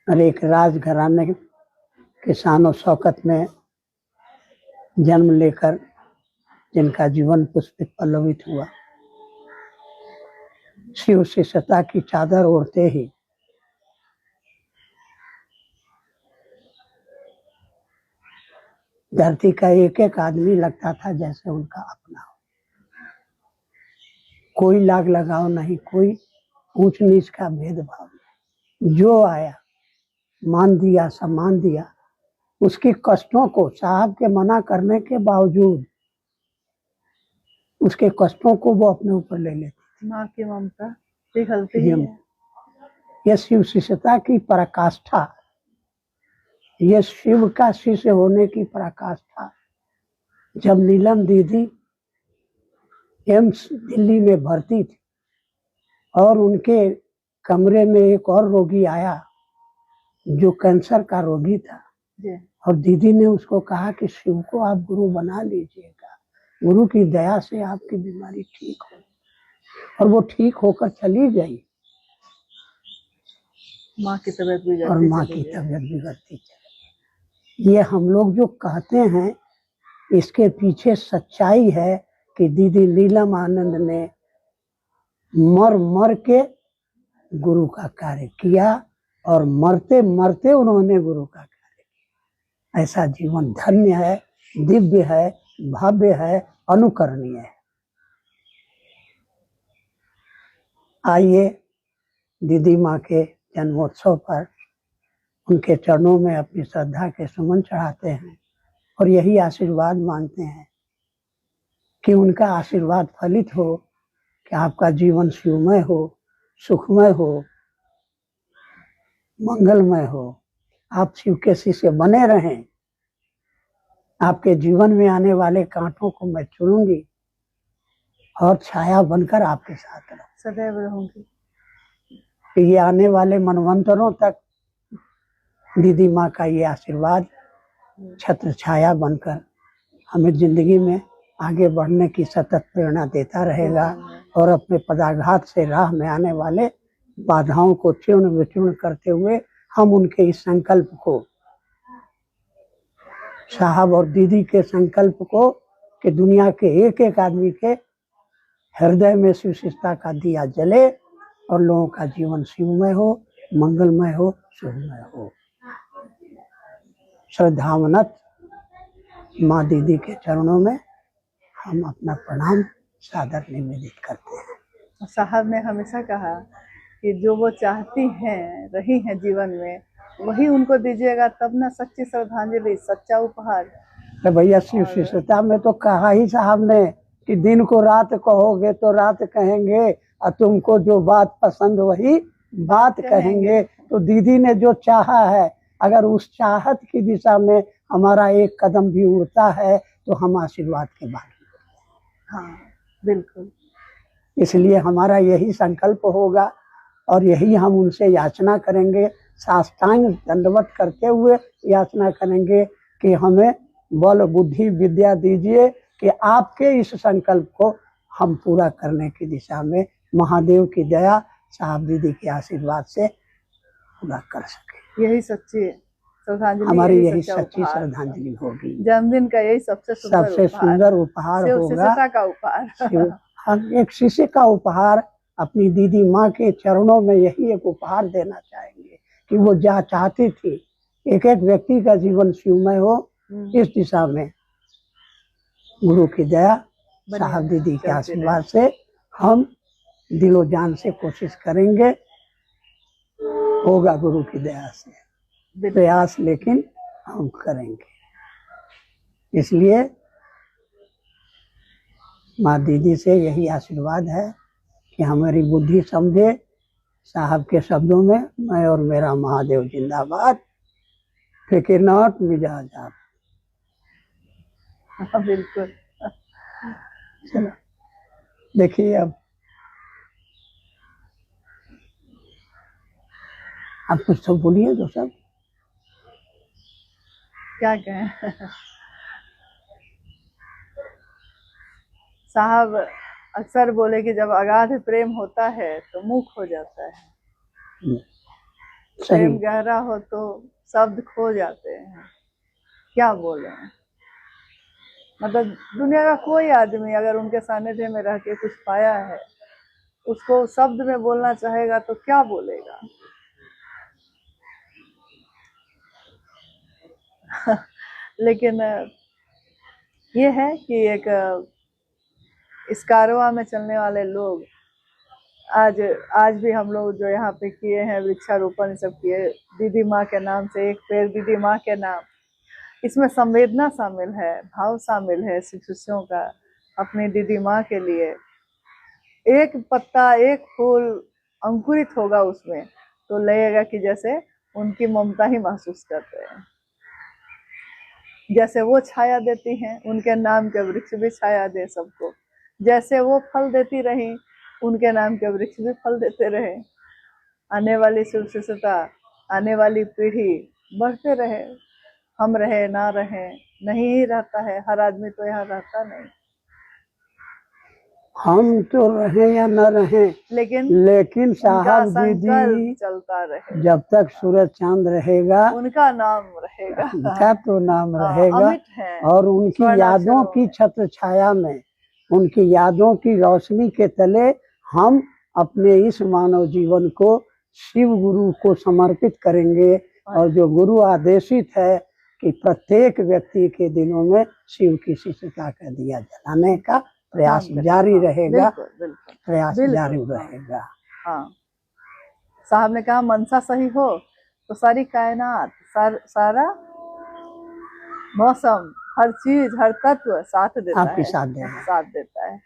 और एक राजघराने के शान और शौकत में जन्म लेकर जिनका जीवन पुष्पित पल्लवित हुआ, शिव शिष्यता की चादर ओढ़ते ही धरती का एक एक आदमी लगता था जैसे उनका अपना हो। कोई लाग लगाव नहीं, कोई ऊंच नीच का भेदभाव नहीं। जो आया मान दिया, सम्मान दिया। उसके कष्टों को, साहब के मना करने के बावजूद उसके कष्टों को वो अपने ऊपर ले लेती। माँ की ममता पिघलती है। यह शिव शिष्यता की पराकाष्ठा, यह शिव का शिष्य होने की पराकाष्ठा। जब नीलम दीदी एम्स दिल्ली में भर्ती थी और उनके कमरे में एक और रोगी आया जो कैंसर का रोगी था जी। और दीदी ने उसको कहा कि शिव को आप गुरु बना लीजिएगा, गुरु की दया से आपकी बीमारी ठीक हो। और वो ठीक होकर चली गई माँ की तबीयत बिगड़ती और माँ चली की गई। तबीयत बिगड़ती चली गई। ये हम लोग जो कहते हैं इसके पीछे सच्चाई है कि दीदी नीलम आनंद ने मर मर के गुरु का कार्य किया और मरते मरते उन्होंने गुरु का कार्य किया। ऐसा जीवन धन्य है, दिव्य है, भव्य है, अनुकरणीय है। आइए दीदी माँ के जन्मोत्सव पर उनके चरणों में अपनी श्रद्धा के सुमन चढ़ाते हैं और यही आशीर्वाद मांगते हैं कि उनका आशीर्वाद फलित हो, कि आपका जीवन शिवमय हो, सुखमय हो, मंगलमय हो, आप शिव के शिष्य बने रहें। आपके जीवन में आने वाले कांटों को मैं चुनूंगी और छाया बनकर आपके साथ रहूं। सदैव रहूंगी। ये आने वाले मनवंतरों तक दीदी माँ का ये आशीर्वाद छत्र छाया बनकर हमें जिंदगी में आगे बढ़ने की सतत प्रेरणा देता रहेगा और अपने पदाघात से राह में आने वाले बाधाओं को चूर्ण विचूर्ण करते हुए हम उनके इस संकल्प को, साहब और दीदी के संकल्प को, कि दुनिया के एक एक आदमी के हृदय में शिव शिष्टता का दिया जले और लोगों का जीवन शिवमय हो, मंगलमय हो, शुभमय हो। श्रद्धावनत माँ दीदी के चरणों में हम अपना प्रणाम सादर निवेदित करते हैं। साहब ने हमेशा कहा कि जो वो चाहती हैं, रही हैं जीवन में, वही उनको दीजिएगा, तब ना सच्ची श्रद्धांजलि, सच्चा उपहार। तो भैया शिव शिष्टता में तो कहा ही साहब ने कि दिन को रात कहोगे तो रात कहेंगे और तुमको जो बात पसंद वही बात कहेंगे। तो दीदी ने जो चाहा है, अगर उस चाहत की दिशा में हमारा एक कदम भी उड़ता है तो हम आशीर्वाद के भागी। हाँ बिल्कुल। इसलिए हमारा यही संकल्प होगा और यही हम उनसे याचना करेंगे, साष्टांग दंडवत करते हुए याचना करेंगे कि हमें बल बुद्धि विद्या दीजिए कि आपके इस संकल्प को हम पूरा करने की दिशा में महादेव की दया, साहब दीदी के आशीर्वाद से पूरा कर सके। यही सच्ची श्रद्धांजलि, हमारी यही सच्ची श्रद्धांजलि होगी। जन्मदिन का यही सबसे सुंदर उपहार होगा का उपहार। हम एक शिष्य का उपहार अपनी दीदी माँ के चरणों में यही एक उपहार देना चाहेंगे कि वो जा चाहती थी एक एक व्यक्ति का जीवन शिवमय हो। इस दिशा में गुरु की दया, साहब दीदी के आशीर्वाद से हम दिलो जान से कोशिश करेंगे, होगा गुरु की दया से प्रयास, लेकिन हम करेंगे। इसलिए माँ दीदी से यही आशीर्वाद है कि हमारी बुद्धि समझे, साहब के शब्दों में मैं और मेरा महादेव जिंदाबाद, फिक्र नॉट मिजाज आप। बिल्कुल। चलो देखिए, अब आप कुछ तो बोलिए। तो सब क्या कहें। साहब अक्सर बोले कि जब अगाध प्रेम होता है तो मूक हो जाता है, प्रेम गहरा हो तो शब्द खो जाते हैं। क्या बोले, मतलब दुनिया का कोई आदमी अगर उनके सानिध्य में रह के कुछ पाया है, उसको शब्द में बोलना चाहेगा तो क्या बोलेगा। लेकिन ये है कि एक इस कारवां में चलने वाले लोग आज भी हम लोग जो यहाँ पे किए हैं, वृक्षारोपण सब किए दीदी माँ के नाम से, एक पेड़ दीदी माँ के नाम, इसमें संवेदना शामिल है, भाव शामिल है शिष्यों का अपनी दीदी माँ के लिए। एक पत्ता, एक फूल अंकुरित होगा उसमें तो लगेगा कि जैसे उनकी ममता ही महसूस करते हैं। जैसे वो छाया देती हैं, उनके नाम के वृक्ष भी छाया दे सबको। जैसे वो फल देती रही, उनके नाम के वृक्ष भी फल देते रहे। आने वाली शिष्यता, आने वाली पीढ़ी बढ़ते रहे। हम रहे ना रहे, नहीं ही रहता है, हर आदमी तो यहाँ रहता नहीं, हम तो रहे या न रहे, लेकिन लेकिन साहब उनका दीदी संकल्प चलता रहे, जब तक सूरज चांद रहेगा उनका नाम रहेगा, उनका तो नाम हाँ, रहेगा। अमिट है। और उनकी यादों की छत्र छाया में, उनकी यादों की रोशनी के तले हम अपने इस मानव जीवन को शिव गुरु को समर्पित करेंगे। और जो गुरु आदेशित है कि प्रत्येक व्यक्ति के दिलों में शिव की शिष्यता का दिया जलाने का प्रयास जारी रहेगा। प्रयास जारी रहेगा। हाँ, साहब ने कहा मनसा सही हो तो सारी कायनात, सारा मौसम, हर चीज, हर तत्व साथ देता है, आपके साथ देता है।